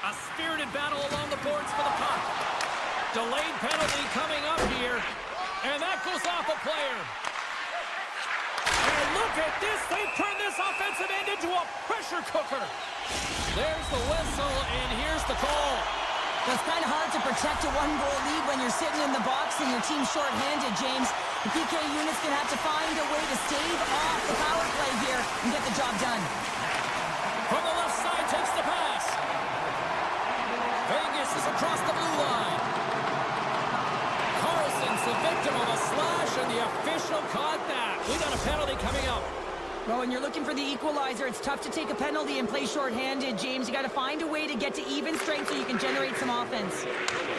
[SPEAKER 1] A spirited battle along the boards for the puck. Delayed penalty coming up here. And that goes off a player. And look at this. They've turned this offensive end into a pressure cooker. There's the whistle, and here's the call.
[SPEAKER 2] It's kind of hard to protect a one-goal lead when you're sitting in the box and your team's short-handed, James. The PK unit's going to have to find a way to stave off the power play here and get the job done.
[SPEAKER 1] From the left side, takes the pass. Vegas is across the blue line. Carlson's the victim of a slash, and the official caught that. We got a penalty coming up.
[SPEAKER 2] Well, when you're looking for the equalizer, it's tough to take a penalty and play short-handed, James. You got to find a way to get to even strength so you can generate some offense.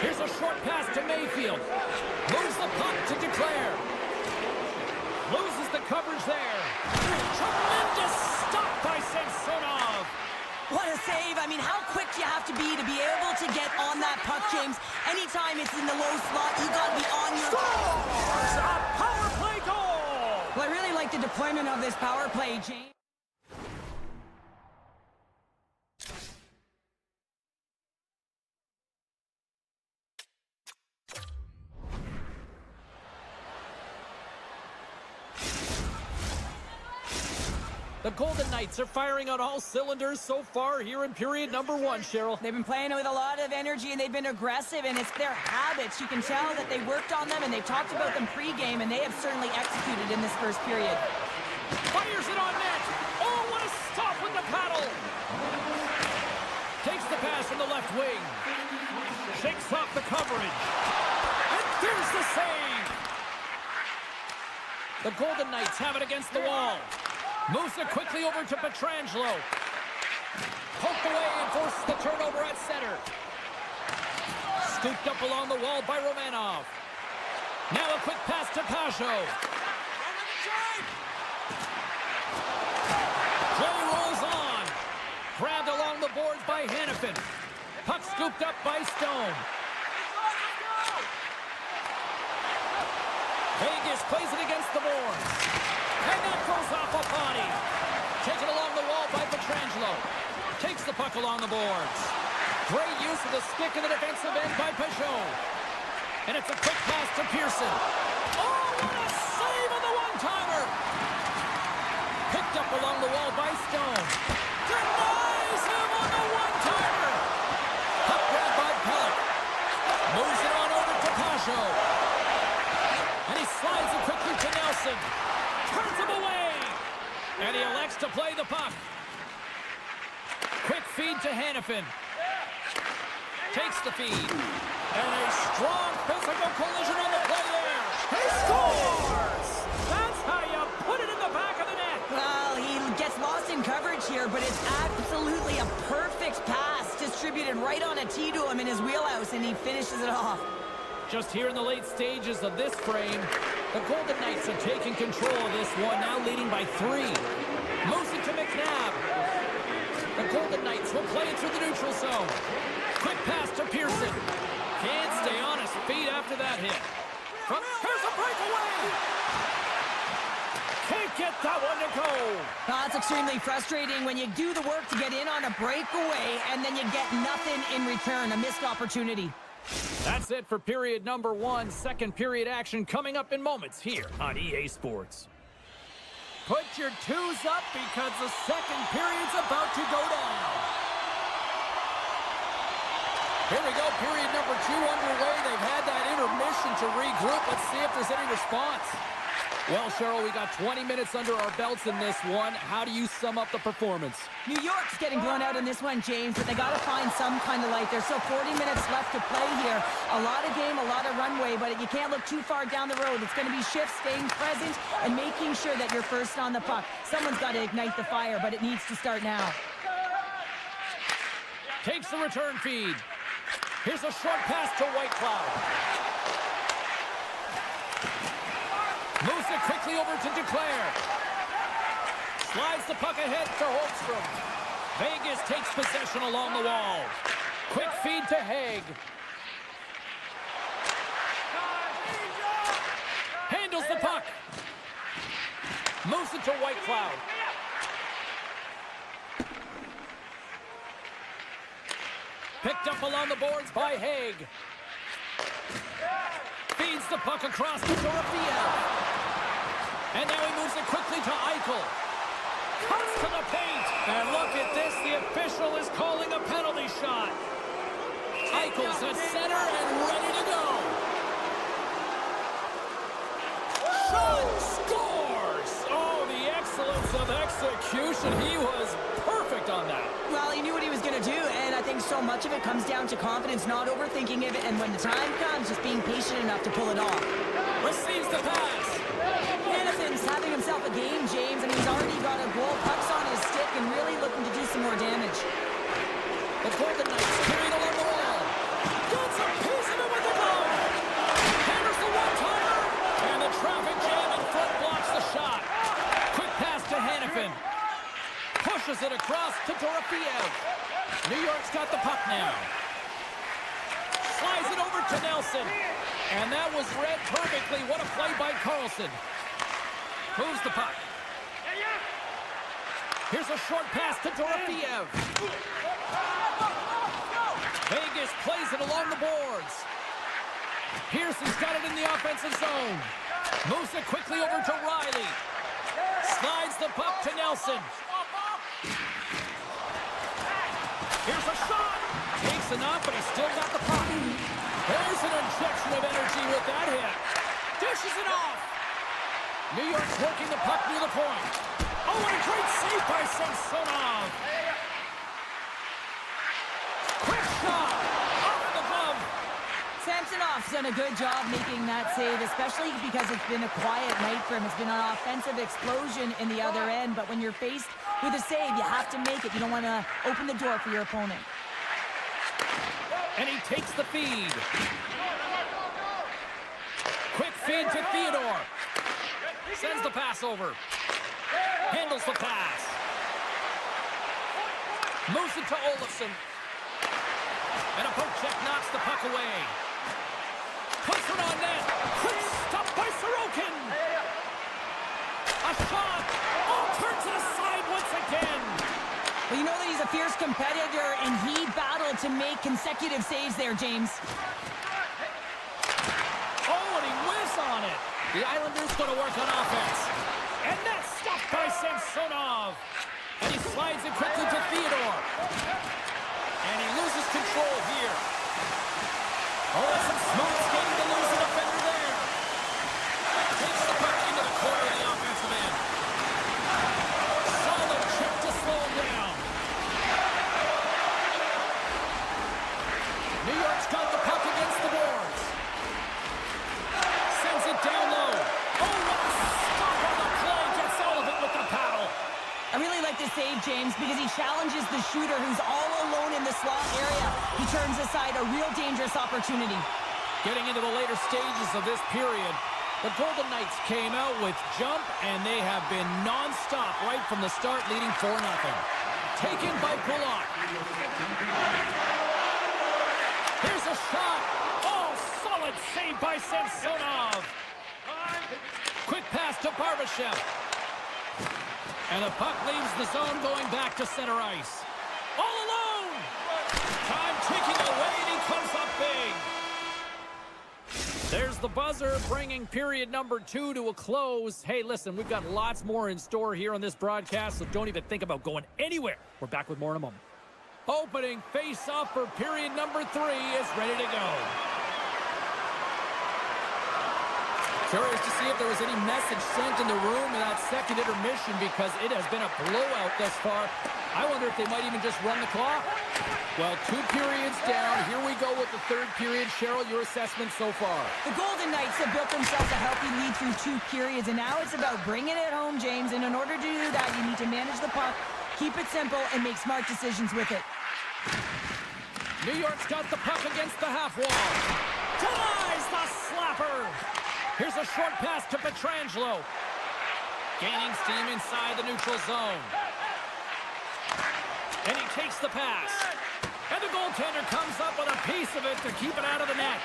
[SPEAKER 1] Here's a short pass to Mayfield. Moves the puck to Declare. Loses the coverage there. Tremendous stop by Samsonov.
[SPEAKER 2] What a save. I mean, how quick do you have to be able to get on that puck, James? Anytime it's in the low slot, you got to be on your...
[SPEAKER 1] Scores! A power play goal!
[SPEAKER 2] Well, I really like the deployment of this power play, James.
[SPEAKER 1] The Golden Knights are firing on all cylinders so far here in period number 1, Cheryl.
[SPEAKER 2] They've been playing with a lot of energy, and they've been aggressive, and it's their habits. You can tell that they worked on them, and they've talked about them pregame, and they have certainly executed in this first period.
[SPEAKER 1] Fires it on net. Oh, what a stop with the paddle. Takes the pass from the left wing. Shakes off the coverage. And there's the save. The Golden Knights have it against the wall. Moves it quickly over to Pietrangelo. Poked away and forces the turnover at center. Scooped up along the wall by Romanov. Now a quick pass to Pajot. Jay rolls on. Grabbed along the boards by Hannafin. Puck scooped up by Stone. Vegas plays it against the boards. And that goes off a body. Taken along the wall by Pietrangelo. Takes the puck along the boards. Great use of the stick in the defensive end by Pajot. And it's a quick pass to Pearson. Oh, what a save on the one-timer. Picked up along the wall by Stone. Denies him on the one-timer. Puck grabbed by Pellick. Moves it on over to Pajot. And he slides it quickly to Nelson. Nelson. Turns him away. And he elects to play the puck. Quick feed to Hannafin. Takes the feed. And a strong physical collision on the play there. He scores! That's how you put it in the back of the net.
[SPEAKER 2] Well, he gets lost in coverage here, but it's absolutely a perfect pass distributed right on a tee to him in his wheelhouse, and he finishes it off.
[SPEAKER 1] Just here in the late stages of this frame, the Golden Knights have taken control of this one, now leading by 3. Moves it to McNabb. The Golden Knights will play it through the neutral zone. Quick pass to Pearson. Can't stay on his feet after that hit. Here's a breakaway! Can't get that one to go.
[SPEAKER 2] That's extremely frustrating when you do the work to get in on a breakaway and then you get nothing in return, a missed opportunity.
[SPEAKER 1] That's it for period number 1. Second period action coming up in moments here on EA Sports. Put your 2s up because the second period's about to go down. Here we go, period number 2 underway. They've had that intermission to regroup. Let's see if there's any response. Well, Cheryl, we got 20 minutes under our belts in this one. How do you sum up the performance?
[SPEAKER 2] New York's getting blown out in this one, James, but they got to find some kind of light. There's still 40 minutes left to play here. A lot of game, a lot of runway, but you can't look too far down the road. It's going to be shifts, staying present, and making sure that you're first on the puck. Someone's got to ignite the fire, but it needs to start now.
[SPEAKER 1] Takes the return feed. Here's a short pass to Whitecloud. Moves it quickly over to Duclair. Slides the puck ahead to Holmstrom. Vegas takes possession along the wall. Quick feed to Haig. Handles the puck. Moves it to Whitecloud. Picked up along the boards by Haig. Feeds the puck across to Dorofiev. And now he moves it quickly to Eichel. Cuts to the paint. And look at this. The official is calling a penalty shot. Eichel's at center and ready to go. Shot scores. Oh, the excellence of execution. He was perfect on that.
[SPEAKER 2] Well, he knew what he was going to do, and I think so much of it comes down to confidence, not overthinking it, and when the time comes, just being patient enough to pull it off.
[SPEAKER 1] Receives the pass.
[SPEAKER 2] Hannafin's having himself a game, James, and he's already got a goal, pucks on his stick, and really looking to do some more damage.
[SPEAKER 1] The Golden Knights carried along the wall. Gets a piece of it with the glove. Hammers the one-timer. And the traffic jam in front blocks the shot. Quick pass to Hannafin. Pushes it across to Dorofiev. New York's got the puck now. Slides it over to Nelson. And that was read perfectly. What a play by Carlson. Moves the puck. Here's a short pass to Dorofiev. Vegas plays it along the boards. Pearson's got it in the offensive zone. Moves it quickly over to Riley. Slides the puck to Nelson. Here's a shot. Takes enough, but he's still got the puck. There's an injection of energy with that hit. Dishes it off. New York's working the puck near the point. Oh, what a great save by Samsonov. Quick shot. Off the glove.
[SPEAKER 2] Samsonov's done a good job making that save, especially because it's been a quiet night for him. It's been an offensive explosion in the other end, but when you're faced with a save, you have to make it. You don't want to open the door for your opponent.
[SPEAKER 1] And he takes the feed. Quick feed to Theodore. Sends the pass over. Handles the pass. Moves it to Olofsson. And a poke check knocks the puck away. Puts it on net. Quick stop by Sorokin. A shot. Oh, turns it aside once again.
[SPEAKER 2] Well, you know that he's a fierce competitor, and he battled to make consecutive saves there, James.
[SPEAKER 1] Oh, and he whiffs on it. The Islanders going to work on offense. And that's stopped by Samsonov. And he slides it quickly to Theodore. And he loses control here. Oh, that's some smooth skating to lose the defender there. Takes the puck into the corner.
[SPEAKER 2] James, because he challenges the shooter who's all alone in the slot area. He turns aside a real dangerous opportunity.
[SPEAKER 1] Getting into the later stages of this period, the Golden Knights came out with jump, and they have been non-stop right from the start, leading 4-0. Taken by Pulak. Here's a shot. Oh, solid save by Samsonov. Quick pass to Barbashev. And the puck leaves the zone, going back to center ice. All alone! Time ticking away, and he comes up big. There's the buzzer, bringing period number 2 to a close. Hey, listen, we've got lots more in store here on this broadcast, so don't even think about going anywhere. We're back with more in a moment. Opening face-off for period number 3 is ready to go. Curious to see if there was any message sent in the room in that second intermission, because it has been a blowout thus far. I wonder if they might even just run the clock. Well, 2 periods down. Here we go with the third period. Cheryl, your assessment so far?
[SPEAKER 2] The Golden Knights have built themselves a healthy lead through 2 periods, and now it's about bringing it home, James. And in order to do that, you need to manage the puck, keep it simple, and make smart decisions with it.
[SPEAKER 1] New York's got the puck against the half wall. Denies the slapper. Here's a short pass to Pietrangelo. Gaining steam inside the neutral zone. And he takes the pass. And the goaltender comes up with a piece of it to keep it out of the net.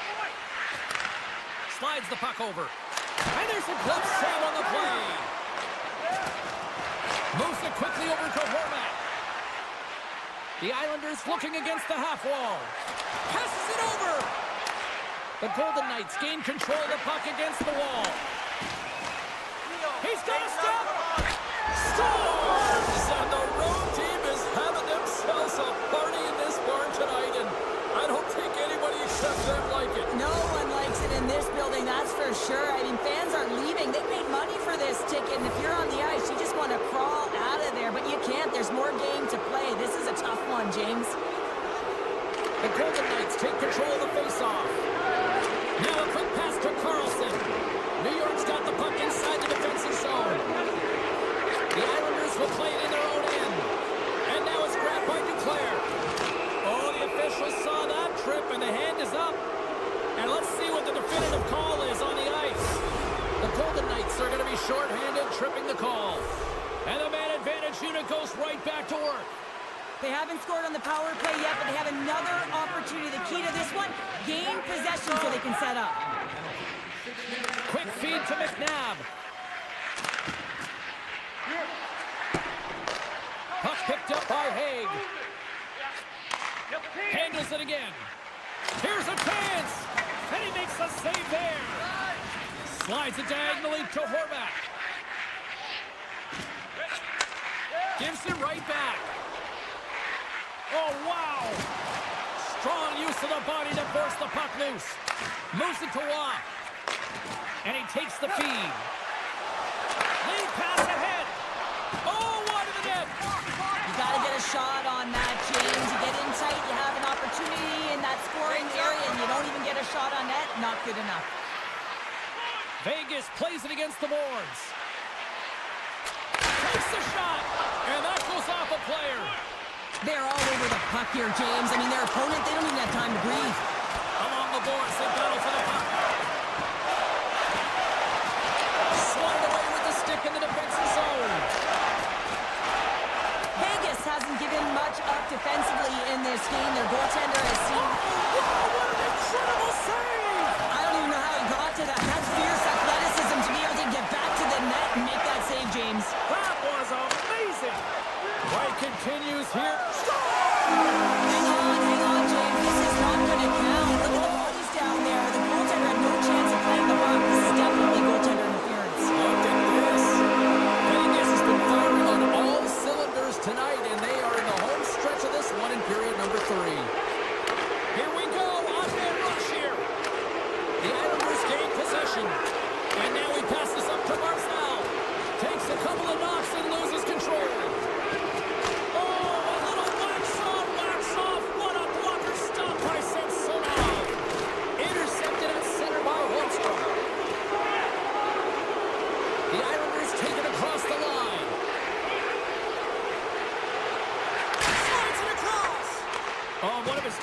[SPEAKER 1] Slides the puck over. And there's a glove save on the play. Moves it quickly over to Horvat. The Islanders looking against the half wall. Passes it over. The Golden Knights gain control of the puck against the wall. He's got a step. Scores! And the road team is having themselves a party in this barn tonight, and I don't think anybody except them like it.
[SPEAKER 2] No one likes it in this building, that's for sure. I mean, fans are leaving. They paid money for this ticket, and if you're on the ice, you just want to crawl out of there, but you can't. There's more game to play. This is a tough one, James.
[SPEAKER 1] The Golden Knights take control of the faceoff. Now a quick pass to Carlson. New York's got the puck inside the defensive zone. The Islanders will play it in their own end. And now it's grabbed by Duclair. Oh, the officials saw that trip, and the hand is up. And let's see what the definitive call is on the ice. The Golden Knights are going to be shorthanded, tripping the call. And the man advantage unit goes right back to work.
[SPEAKER 2] They haven't scored on the power play yet, but they have another opportunity. The key to this one, gain possession so they can set up.
[SPEAKER 1] Quick feed to McNabb. Puck picked up by Haig. Handles it again. Here's a chance. And he makes a save there. Slides it diagonally to Horvat. Gives it right back. Oh, wow! Strong use of the body to force the puck loose. Moves it to Waugh. And he takes the feed. Lead pass ahead. Oh, wide of the net.
[SPEAKER 2] You got to get a shot on that, James. You get in tight, you have an opportunity in that scoring area, and you don't even get a shot on net. Not good enough.
[SPEAKER 1] Vegas plays it against the boards. Takes the shot. And that goes off a player.
[SPEAKER 2] They're all over the puck here, James. I mean, their opponent, they don't even have time to breathe.
[SPEAKER 1] Along the boards, they battle for the puck. Swung away with the stick in the defensive zone.
[SPEAKER 2] Vegas hasn't given much up defensively in this game. Their goaltender has seen...
[SPEAKER 1] Oh, what an incredible save!
[SPEAKER 2] I don't even know how he got to that. That's fierce athleticism to be able to get back to the net and make that save, James.
[SPEAKER 1] That was amazing! White continues here.
[SPEAKER 2] Hang on, James. This is not going to count. Look at the bodies down there. The goaltender had no chance of playing the puck. This is definitely goaltender interference.
[SPEAKER 1] Look at this. Vegas has been firing on all cylinders tonight, and they are in the home stretch of this one in period number 3. Here we go. On-man rush here. The Islanders gain possession. And now he passes up to Marcel. Takes a couple of knocks and loses control.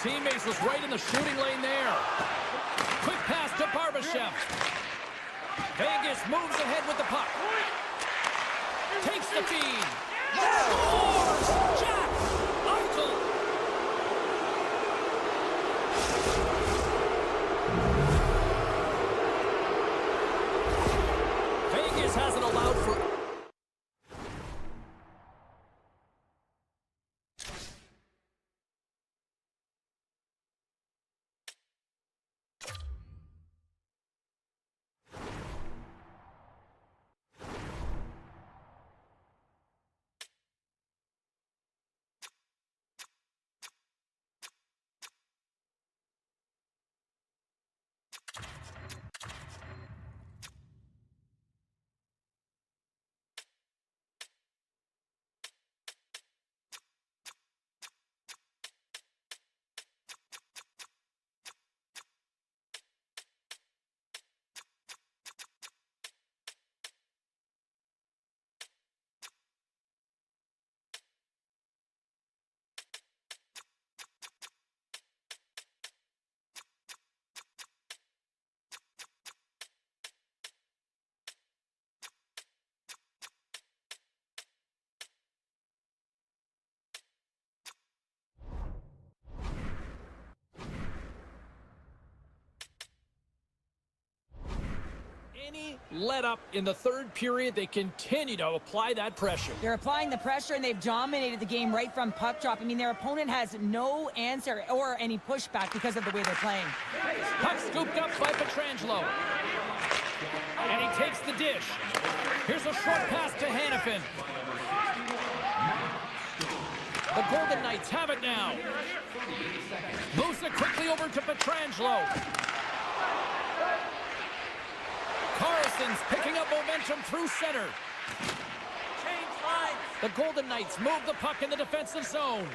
[SPEAKER 1] teammates was right in the shooting lane there. Quick pass to Barbashev. Vegas moves ahead with the puck. Takes the feed. Scores! Jack Eichel. Vegas hasn't allowed for... Any let up in the third period, they continue to apply that pressure.
[SPEAKER 2] They're applying the pressure, and they've dominated the game right from puck drop. I mean, their opponent has no answer or any pushback because of the way they're playing.
[SPEAKER 1] Puck scooped up by Pietrangelo. And he takes the dish. Here's a short pass to Hannafin. The Golden Knights have it now. Moves it quickly over to Pietrangelo. Carlson's picking up momentum through center. The Golden Knights move the puck in the defensive zone.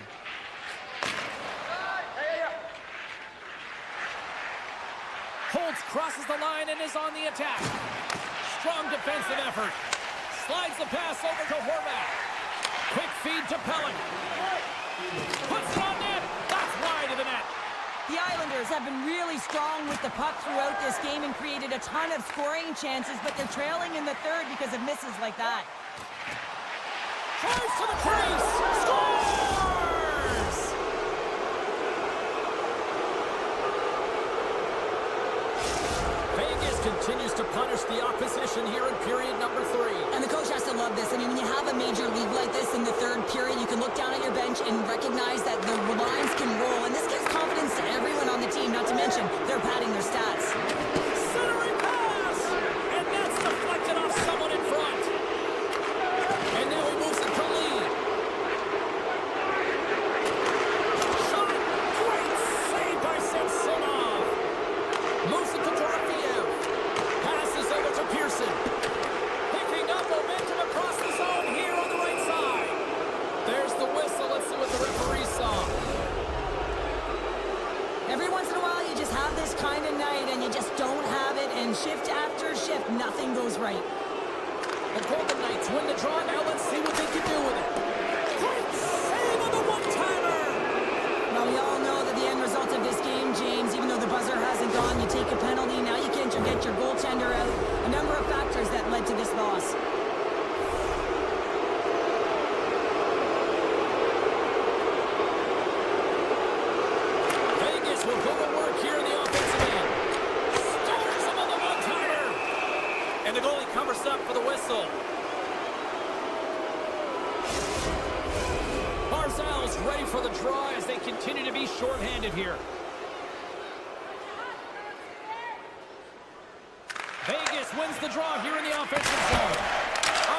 [SPEAKER 1] Holtz crosses the line and is on the attack. Strong defensive effort. Slides the pass over to Horvat. Quick feed to Pellick. Puts it on net. That's wide of the net.
[SPEAKER 2] The Islanders have been really strong with the puck throughout this game and created a ton of scoring chances, but they're trailing in the third because of misses like that.
[SPEAKER 1] Tries to the crease. Scores! Vegas continues to punish the opposition here in period number 3.
[SPEAKER 2] And the coach has to love this. I mean, when you have a major league like this in the third period, you can look down at your bench and recognize that the lines can roll, and this gives confidence to everyone on the team, not to mention they're padding their stats.
[SPEAKER 1] Centering pass! And that's deflected off someone in front. And now he moves it to Lee. Shot! Great save by Samsonov. Moves it to Dorofeev. Passes over to Pearson. Picking up momentum across the zone here on the right side. There's the whistle. Let's see what the referee saw.
[SPEAKER 2] Every once in a while, you just have this kind of night, and you just don't have it, and shift after shift, nothing goes right.
[SPEAKER 1] The Golden Knights win the draw. Now let's see what they can do with it. Great save on the one-timer!
[SPEAKER 2] Well, we all know that the end result of this game, James, even though the buzzer hasn't gone, you take a penalty, now you can't get your goaltender out. A number of factors that led to this loss.
[SPEAKER 1] Vegas will go to work here in the offensive end. Stars him on the one-timer. And the goalie covers up for the whistle. Barzal's ready for the draw as they continue to be shorthanded here. Vegas wins the draw here in the offensive zone.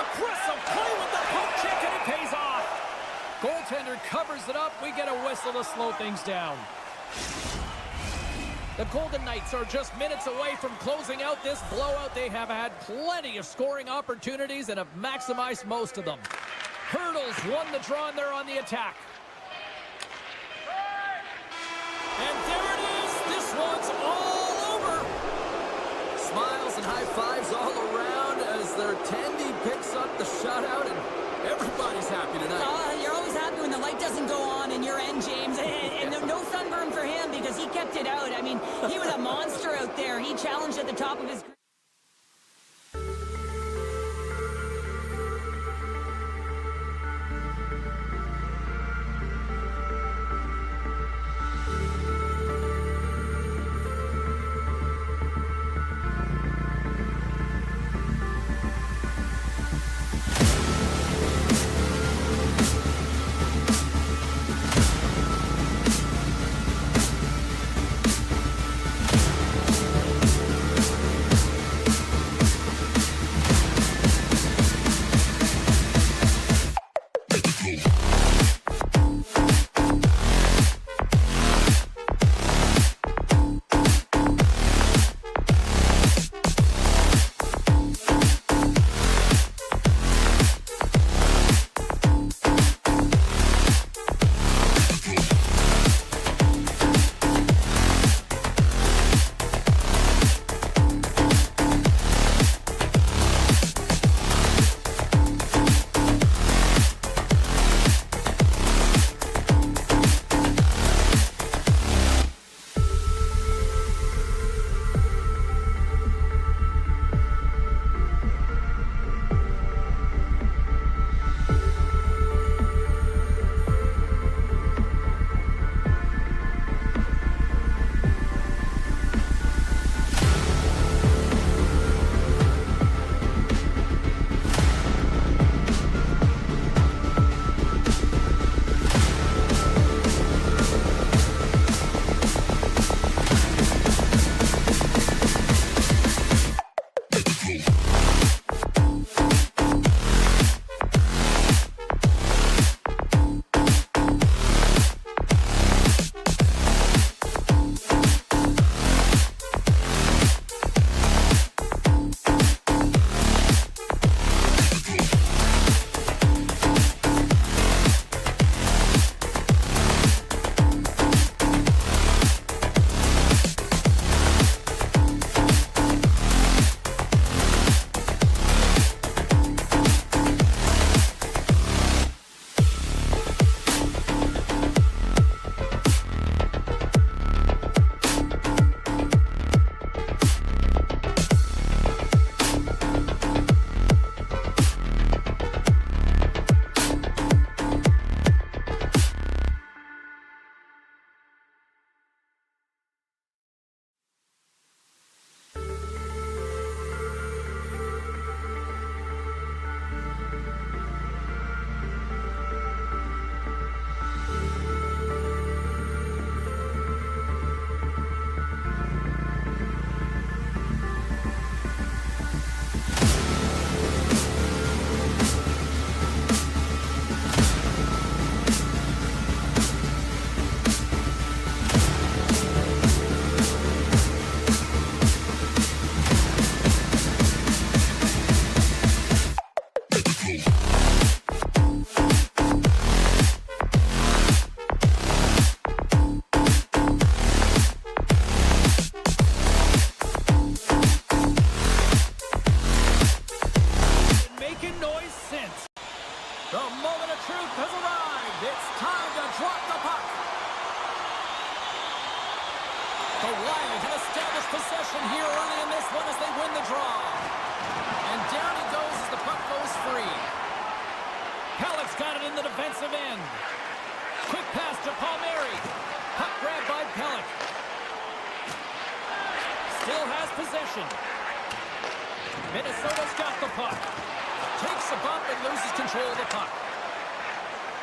[SPEAKER 1] Aggressive play with the poke check, and it pays off. Goaltender covers it up. We get a whistle to slow things down. The Golden Knights are just minutes away from closing out this blowout. They have had plenty of scoring opportunities and have maximized most of them. Hurdles won the draw, and they're on the attack. And there it is. This one's all over. Smiles and high fives all around as their Tandy picks up the shutout, and everybody's happy tonight.
[SPEAKER 2] You're always happy when the light doesn't go on in your end, James. And no sunburn for him because he kept it out. I mean, he was a monster out there. He challenged at the top of his...
[SPEAKER 1] possession here early in this one as they win the draw. And down he goes as the puck goes free. Pellick's got it in the defensive end. Quick pass to Palmieri. Puck grabbed by Pellick. Still has possession. Minnesota's got the puck. Takes a bump and loses control of the puck.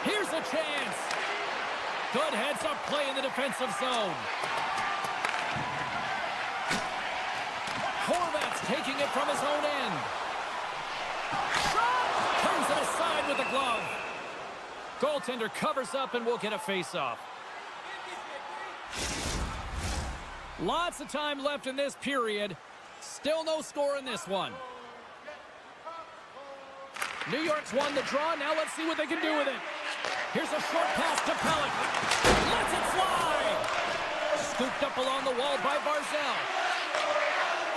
[SPEAKER 1] Here's a chance. Good heads-up play in the defensive zone. Horvat's taking it from his own end. Shot! Turns it aside with the glove. Goaltender covers up and will get a face-off. Lots of time left in this period. Still no score in this one. New York's won the draw. Now let's see what they can do with it. Here's a short pass to Pellick. Lets it fly. Scooped up along the wall by Barzal.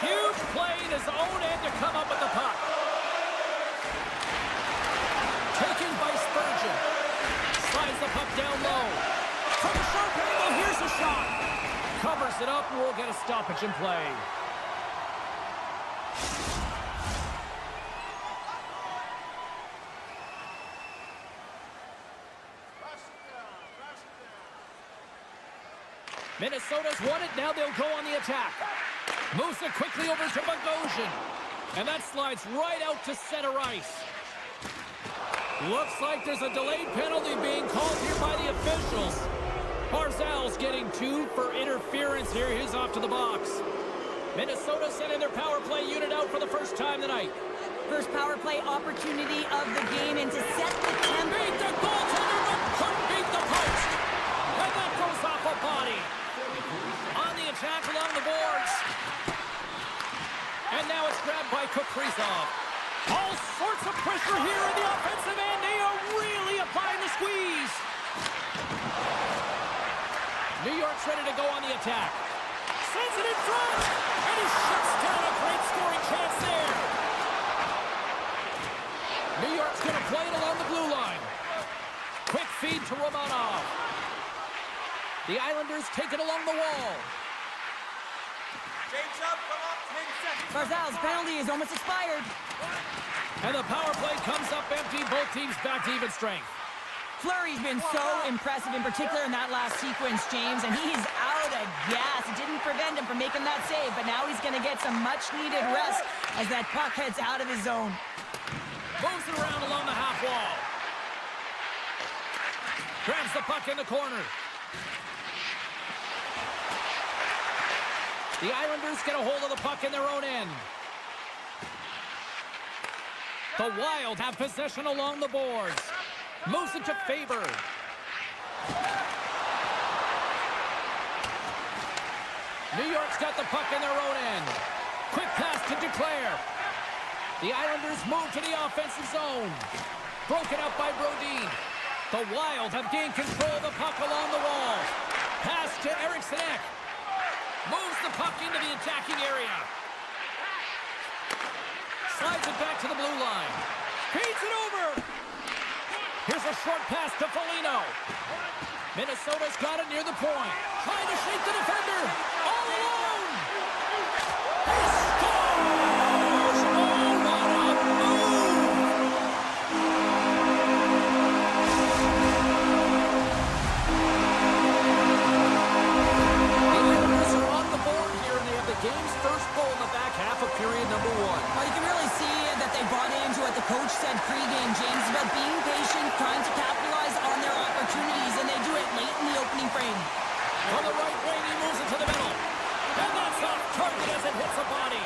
[SPEAKER 1] Huge play in his own end to come up with the puck. Taken by Spurgeon. Slides the puck Covers it up, and we'll get a stoppage in play. Minnesota's won it. Now they'll go on the attack. Moves it quickly over to Bogosian. And that slides right out to center ice. Looks like there's a delayed penalty being called here by the officials. Barzal's getting 2 for interference here. He's off to the box. Minnesota sending their power play unit out for the first time tonight.
[SPEAKER 2] First power play opportunity of the game, and to set the tempo.
[SPEAKER 1] Beat the goaltender, but couldn't beat the post. And that goes off a body. On the attack along the boards. And now it's grabbed by Kaprizov. All sorts of pressure here in the offensive end. They are really applying the squeeze. New York's ready to go on the attack. Sends it in front. And he shuts down a great scoring chance there. New York's going to play it along the blue line. Quick feed to Romanov. The Islanders take it along the wall.
[SPEAKER 3] Change up, come up, 10 seconds.
[SPEAKER 2] Barzal's penalty is almost expired.
[SPEAKER 1] And the power play comes up empty. Both teams back to even strength.
[SPEAKER 2] Fleury's been so impressive, in particular in that last sequence, James, and he's out of gas. It didn't prevent him from making that save, but now he's going to get some much-needed rest as that puck heads out of his zone.
[SPEAKER 1] Moves it around along the half wall. Grabs the puck in the corner. The Islanders get a hold of the puck in their own end. The Wild have possession along the boards. Moves it to Faber. New York's got the puck in their own end. Quick pass to Duclair. The Islanders move to the offensive zone. Broken up by Brodin. The Wild have gained control of the puck along the wall. Pass to Eriksson Ek. Moves the puck into the attacking area. Slides it back to the blue line. Feeds it over. Here's a short pass to Foligno. Minnesota's got it near the point. Trying to shake the defender. All alone. He scores! Oh, what a move! The Islanders are on the board here, and they have the game's first goal in the back half of period number 1.
[SPEAKER 2] Well, you can really see that they bought into what the coach said pregame, James, about being patient, trying to capitalize on their opportunities, and they do it late in the opening frame.
[SPEAKER 1] From the right wing, he moves it to the middle. And that's off target as it hits a body.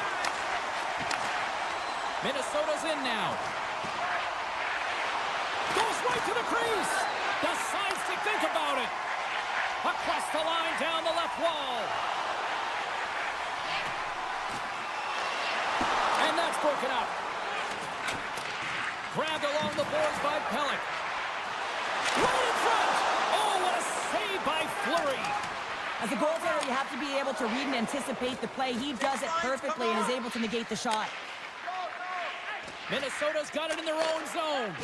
[SPEAKER 1] Minnesota's in now. Goes right to the crease. Decides to think about it. Across the line, down the left wall. And that's broken up. Grabbed along the boards by Pellick. Right in front! Oh, what a save by Fleury!
[SPEAKER 2] As a goaltender, you have to be able to read and anticipate the play. He does it perfectly and is able to negate the shot.
[SPEAKER 1] Minnesota's got it in their own zone.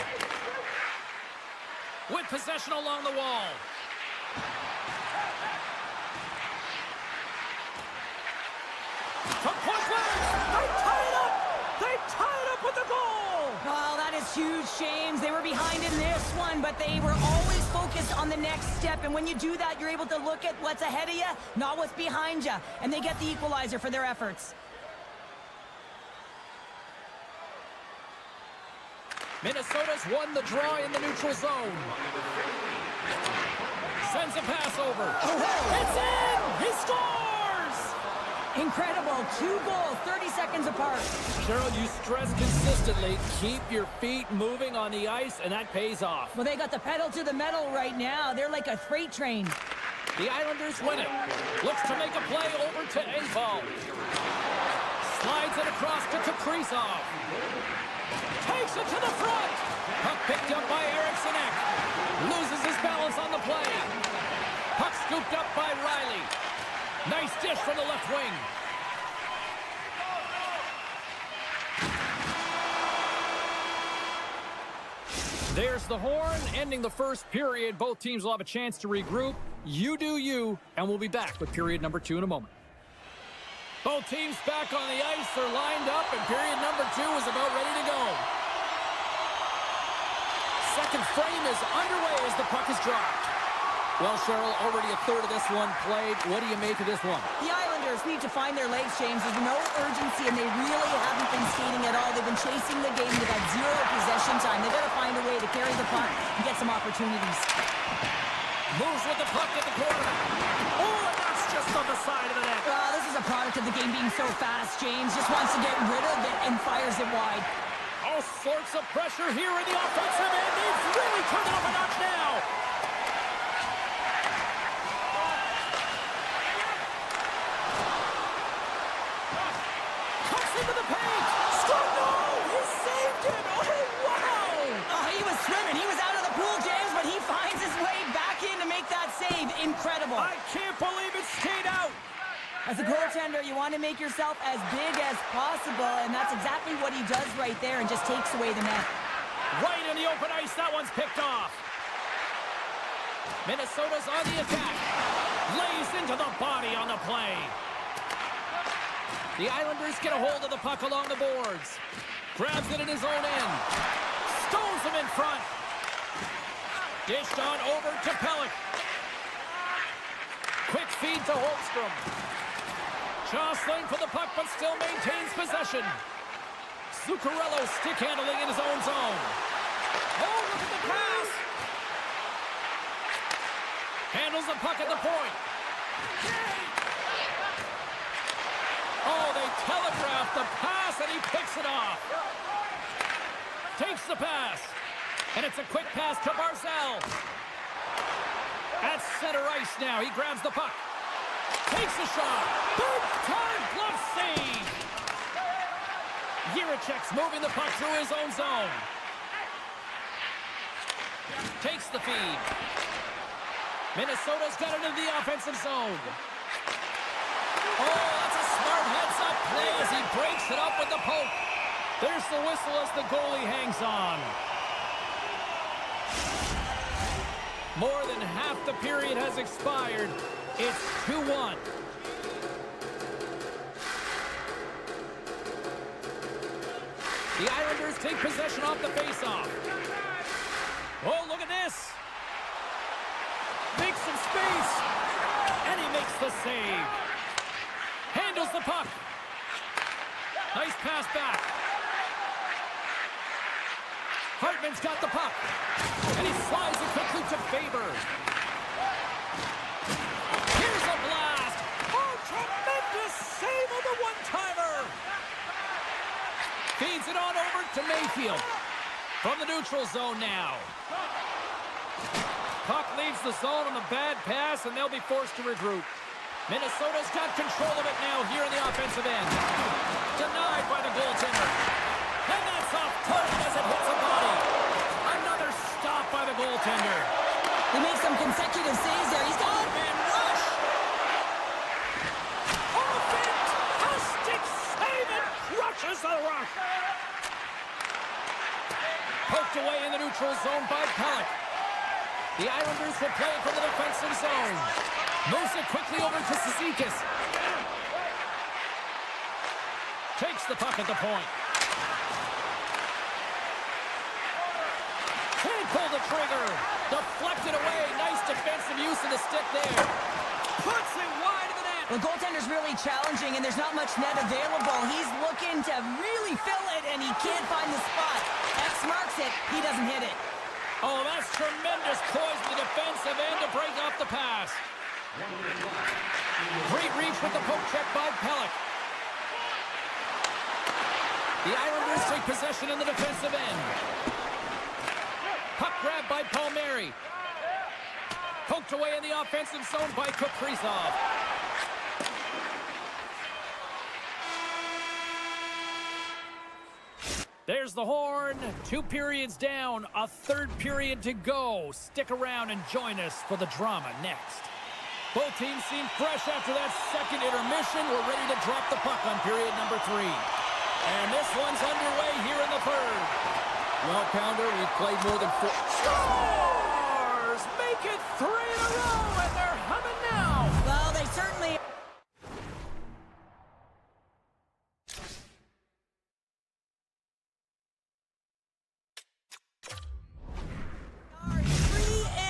[SPEAKER 1] With possession along the wall. From point blank! They tie it up! They tie it up with the goal!
[SPEAKER 2] Well, that is huge, James. They were behind in this one, but they were always focused on the next step. And when you do that, you're able to look at what's ahead of you, not what's behind you. And they get the equalizer for their efforts.
[SPEAKER 1] Minnesota's won the draw in the neutral zone. Sends a pass over. It's in! He scores!
[SPEAKER 2] Incredible. 2 goals, 30 seconds apart.
[SPEAKER 1] Cheryl, you stress consistently, keep your feet moving on the ice, and that pays off.
[SPEAKER 2] Well, they got the pedal to the metal right now. They're like a freight train.
[SPEAKER 1] The Islanders win it. Looks to make a play over to Engvall. Slides it across to Kaprizov. Takes it to the front. Puck picked up by Eriksson Ek. Loses his balance on the play. Puck scooped up by Riley. Nice dish from the left wing. There's the horn, ending the first period. Both teams will have a chance to regroup. You do you, and we'll be back with period number 2 in a moment. Both teams back on the ice. They're lined up, and period number 2 is about ready to go. Second frame is underway as the puck is dropped. Well, Cheryl, already a third of this one played. What do you make of this one?
[SPEAKER 2] The Islanders need to find their legs, James. There's no urgency, and they really haven't been skating at all. They've been chasing the game. They've had zero possession time. They've got to find a way to carry the puck and get some opportunities.
[SPEAKER 1] Moves with the puck at the corner. Oh, and that's just on the side of the net.
[SPEAKER 2] This is a product of the game being so fast, James. Just wants to get rid of it and fires it wide.
[SPEAKER 1] All sorts of pressure here in the offensive end. They've really turned it up a notch now. Cuts into the paint. Scored! No! He saved it! Oh, wow!
[SPEAKER 2] Oh, he was swimming. He was out of the pool, James, but he finds his way back in to make that save. Incredible.
[SPEAKER 1] I can't believe it stayed out.
[SPEAKER 2] As a goaltender, you want to make yourself as big as possible, and that's exactly what he does right there and just takes away the net.
[SPEAKER 1] Right in the open ice, that one's picked off. Minnesota's on the attack. Lays into the body on the play. The Islanders get a hold of the puck along the boards. Grabs it in his own end. Stones him in front. Dished on over to Pelech. Quick feed to Holmstrom. Jostling for the puck, but still maintains possession. Zuccarello stick handling in his own zone. Oh, look at the pass. Handles the puck at the point. Oh, they telegraphed the pass, and he picks it off. Takes the pass. And it's a quick pass to Barzal. At center ice now, he grabs the puck. Takes a shot. Big time glove save. Jiricek's moving the puck through his own zone. Takes the feed. Minnesota's got it in the offensive zone. Oh, that's a smart heads-up play as he breaks it up with the poke. There's the whistle as the goalie hangs on. More than half the period has expired. It's 2-1. The Islanders take possession off the faceoff. Oh, look at this. Makes some space. And he makes the save. Handles the puck. Nice pass back. Hartman's got the puck. And he slides it quickly to Faber. Here's a blast. Oh, tremendous save on the one-timer. Feeds it on over to Mayfield. From the neutral zone now. Puck leaves the zone on the bad pass, and they'll be forced to regroup. Minnesota's got control of it now here in the offensive end. Denied by the goaltender. And that's off target as it hits a body. Another stop by the goaltender.
[SPEAKER 2] He makes some consecutive saves there. He's got
[SPEAKER 1] Man rush. Oh, fantastic save. It crushes the rush. Poked away in the neutral zone by Pelech. The Islanders will play it from the defensive zone. Moves it quickly over to Cizikas. Takes the puck at the point. Can't pull the trigger. Deflected away. Nice defensive use of the stick there. Puts it wide of the net.
[SPEAKER 2] The goaltender's really challenging, and there's not much net available. He's looking to really fill it, and he can't find the spot. X marks it. He doesn't hit it.
[SPEAKER 1] Oh, that's tremendous poise in the defensive end to break off the pass. Great reach with the poke check by Pelech. The Islanders take possession in the defensive end. Puck grab by Palmieri. Poked away in the offensive zone by Kaprizov. There's the horn. 2 periods down. A third period to go. Stick around and join us for the drama next. Both teams seem fresh after that second intermission. We're ready to drop the puck on period number 3. And this one's underway here in the third. Well, Pounder, we've played more than 4. Scores! Make it 3 in a row, and they're humming now.
[SPEAKER 2] Well, they certainly... 3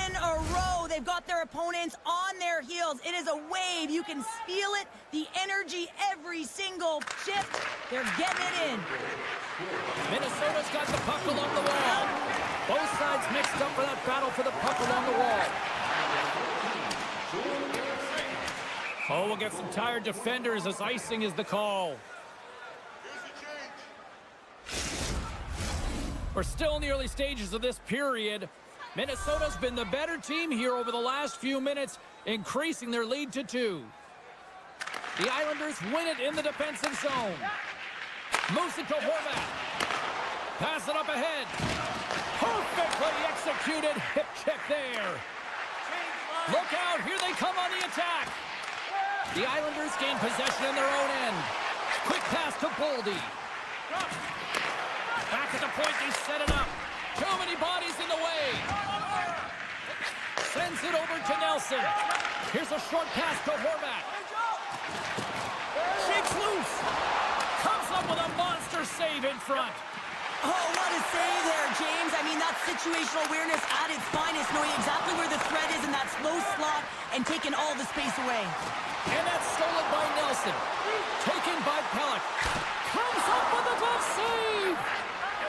[SPEAKER 2] in a row. They've got their opponents on their heels. It is a wave. You can feel it, the energy every single shift. They're getting it in.
[SPEAKER 1] Minnesota's got the puck along the wall. Both sides mixed up for that battle for the puck along the wall. Oh, we'll get some tired defenders as icing is the call. We're still in the early stages of this period. Minnesota's been the better team here over the last few minutes, increasing their lead to 2. The Islanders win it in the defensive zone. Moves it to Horvat. Pass it up ahead. Perfectly executed hip check there. Look out, here they come on the attack. The Islanders gain possession in their own end. Quick pass to Boldy. Back at the point, they set it up. Too many bodies in the way. Sends it over to Nelson. Here's a short pass to Horvat. Shakes loose. Comes up with a monster save in front.
[SPEAKER 2] Oh, what a save there, James. I mean, that's situational awareness at its finest, knowing exactly where the threat is in that slow slot and taking all the space away.
[SPEAKER 1] And that's stolen by Nelson. Taken by Pellick. Comes up with a glove save.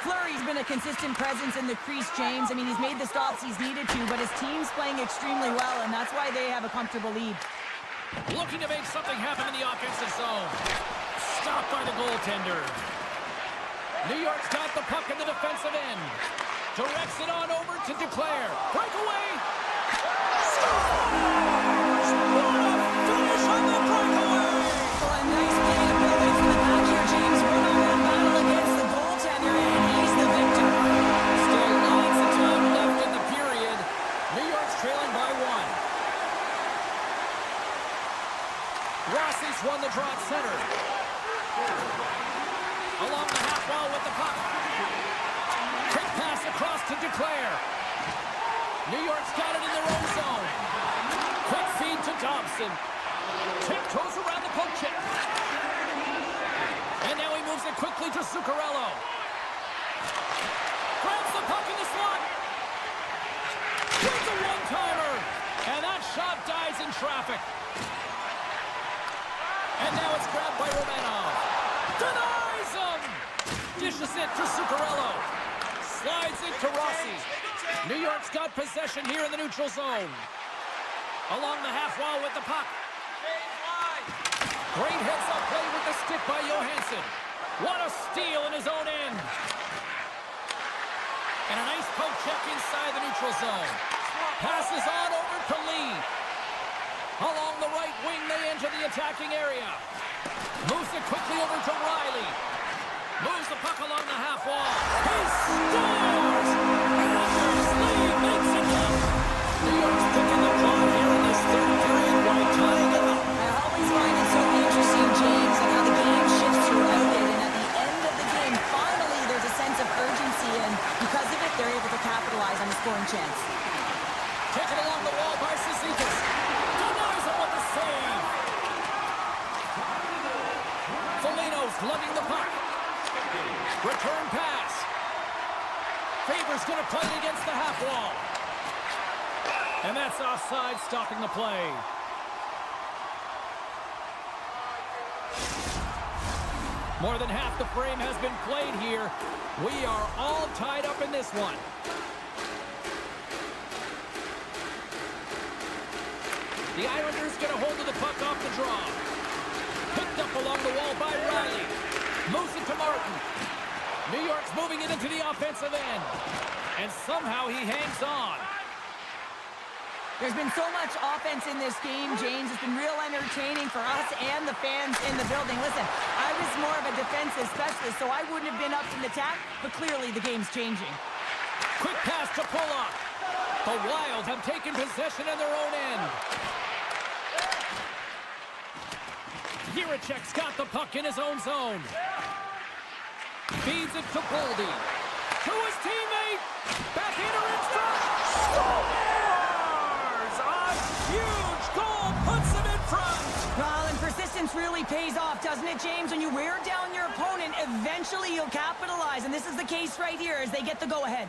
[SPEAKER 2] Fleury's been a consistent presence in the crease, James. I mean, he's made the stops he's needed to, but his team's playing extremely well, and that's why they have a comfortable lead.
[SPEAKER 1] Looking to make something happen in the offensive zone. Stopped by the goaltender. New York's got the puck in the defensive end. Directs it on over to Duclair. Breakaway. Scores! What a finish on the breakaway!
[SPEAKER 2] Oh, a nice play to build it from the back here, James. One-on-one battle against the goaltender, and he's the victor.
[SPEAKER 1] Still lots of time left in the period. New York's trailing by 1. Rossi's won the draw at center. Along the half wall with the puck. Quick pass across to Duclair. New York's got it in their own zone. Quick feed to Dobson. Tiptoes around the poke check. And now he moves it quickly to Zuccarello. Grabs the puck in the slot. Wins a one-timer. And that shot dies in traffic. And now it's grabbed by Romanov. Denies him! Dishes it to Zuccarello. Slides it to Rossi. New York's got possession here in the neutral zone. Along the half wall with the puck. Great heads-up play with the stick by Johansson. What a steal in his own end. And a nice poke check inside the neutral zone. Passes on over to Lee. Along the right wing, they enter the attacking area. Moves it quickly over to Riley. Moves the puck along the half wall. He scores! Anders Lee makes it up. New York's picking the ball here in this third period while tying it up.
[SPEAKER 2] I always find it so interesting, James, and how the game shifts throughout it. And at the end of the game, finally, there's a sense of urgency, and because of it, they're able to capitalize on the scoring chance.
[SPEAKER 1] Taken along the wall by Cizikas. Denies him with the save. Foligno's lugging the puck. Return pass. Faber's going to play it against the half wall. And that's offside, stopping the play. More than half the frame has been played here. We are all tied up in this one. The Islanders get a hold of the puck off the draw. Picked up along the wall by Riley. Moves it to Martin. New York's moving it into the offensive end. And somehow he hangs on.
[SPEAKER 2] There's been so much offense in this game, James. It's been real entertaining for us and the fans in the building. Listen, I was more of a defensive specialist, so I wouldn't have been up in the attack, but clearly the game's changing.
[SPEAKER 1] Quick pass to Pollock. The Wild have taken possession in their own end. Jiricek's got the puck in his own zone. Feeds it to Boldy. To his teammate. Backhander in front. Scores! A huge goal puts him in front.
[SPEAKER 2] Well, and persistence really pays off, doesn't it, James? When you wear down your opponent, eventually you'll capitalize. And this is the case right here as they get the go-ahead.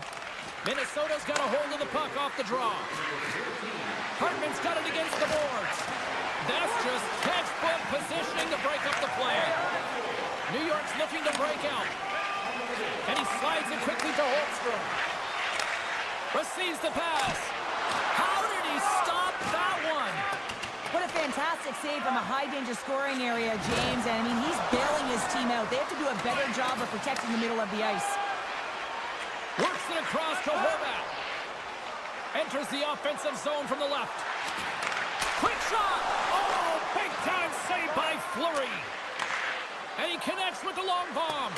[SPEAKER 1] Minnesota's got a hold of the puck off the draw. Hartman's got it against the boards. That's just textbook positioning to break up the play. New York's looking to break out. And he slides it quickly to Holmstrom. Receives the pass. How did he stop that one?
[SPEAKER 2] What a fantastic save from a high-danger scoring area, James. And, I mean, he's bailing his team out. They have to do a better job of protecting the middle of the ice.
[SPEAKER 1] Works it across to Horvat. Enters the offensive zone from the left. Quick shot! Oh, big-time save by Fleury. And he connects with the long bomb.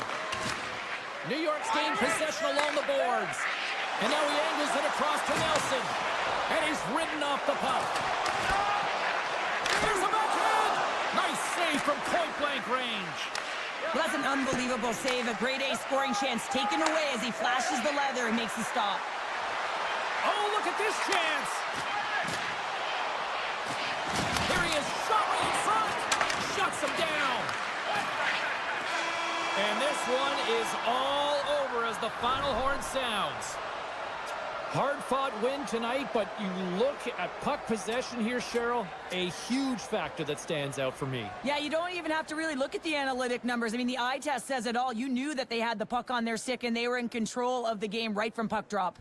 [SPEAKER 1] New York's gained possession along the boards. And now he angles it across to Nelson. And he's ridden off the puck. Here's a backhand! Nice save from point-blank range.
[SPEAKER 2] Well, that's an unbelievable save. A grade-A scoring chance taken away as he flashes the leather and makes the stop.
[SPEAKER 1] Oh, look at this chance! Here he is, shot right in front! Shuts him down! And this one is all over as the final horn sounds. Hard-fought win tonight, but you look at puck possession here, Cheryl, a huge factor that stands out for me.
[SPEAKER 2] Yeah, you don't even have to really look at the analytic numbers. I mean, the eye test says it all. You knew that they had the puck on their stick, and they were in control of the game right from puck drop.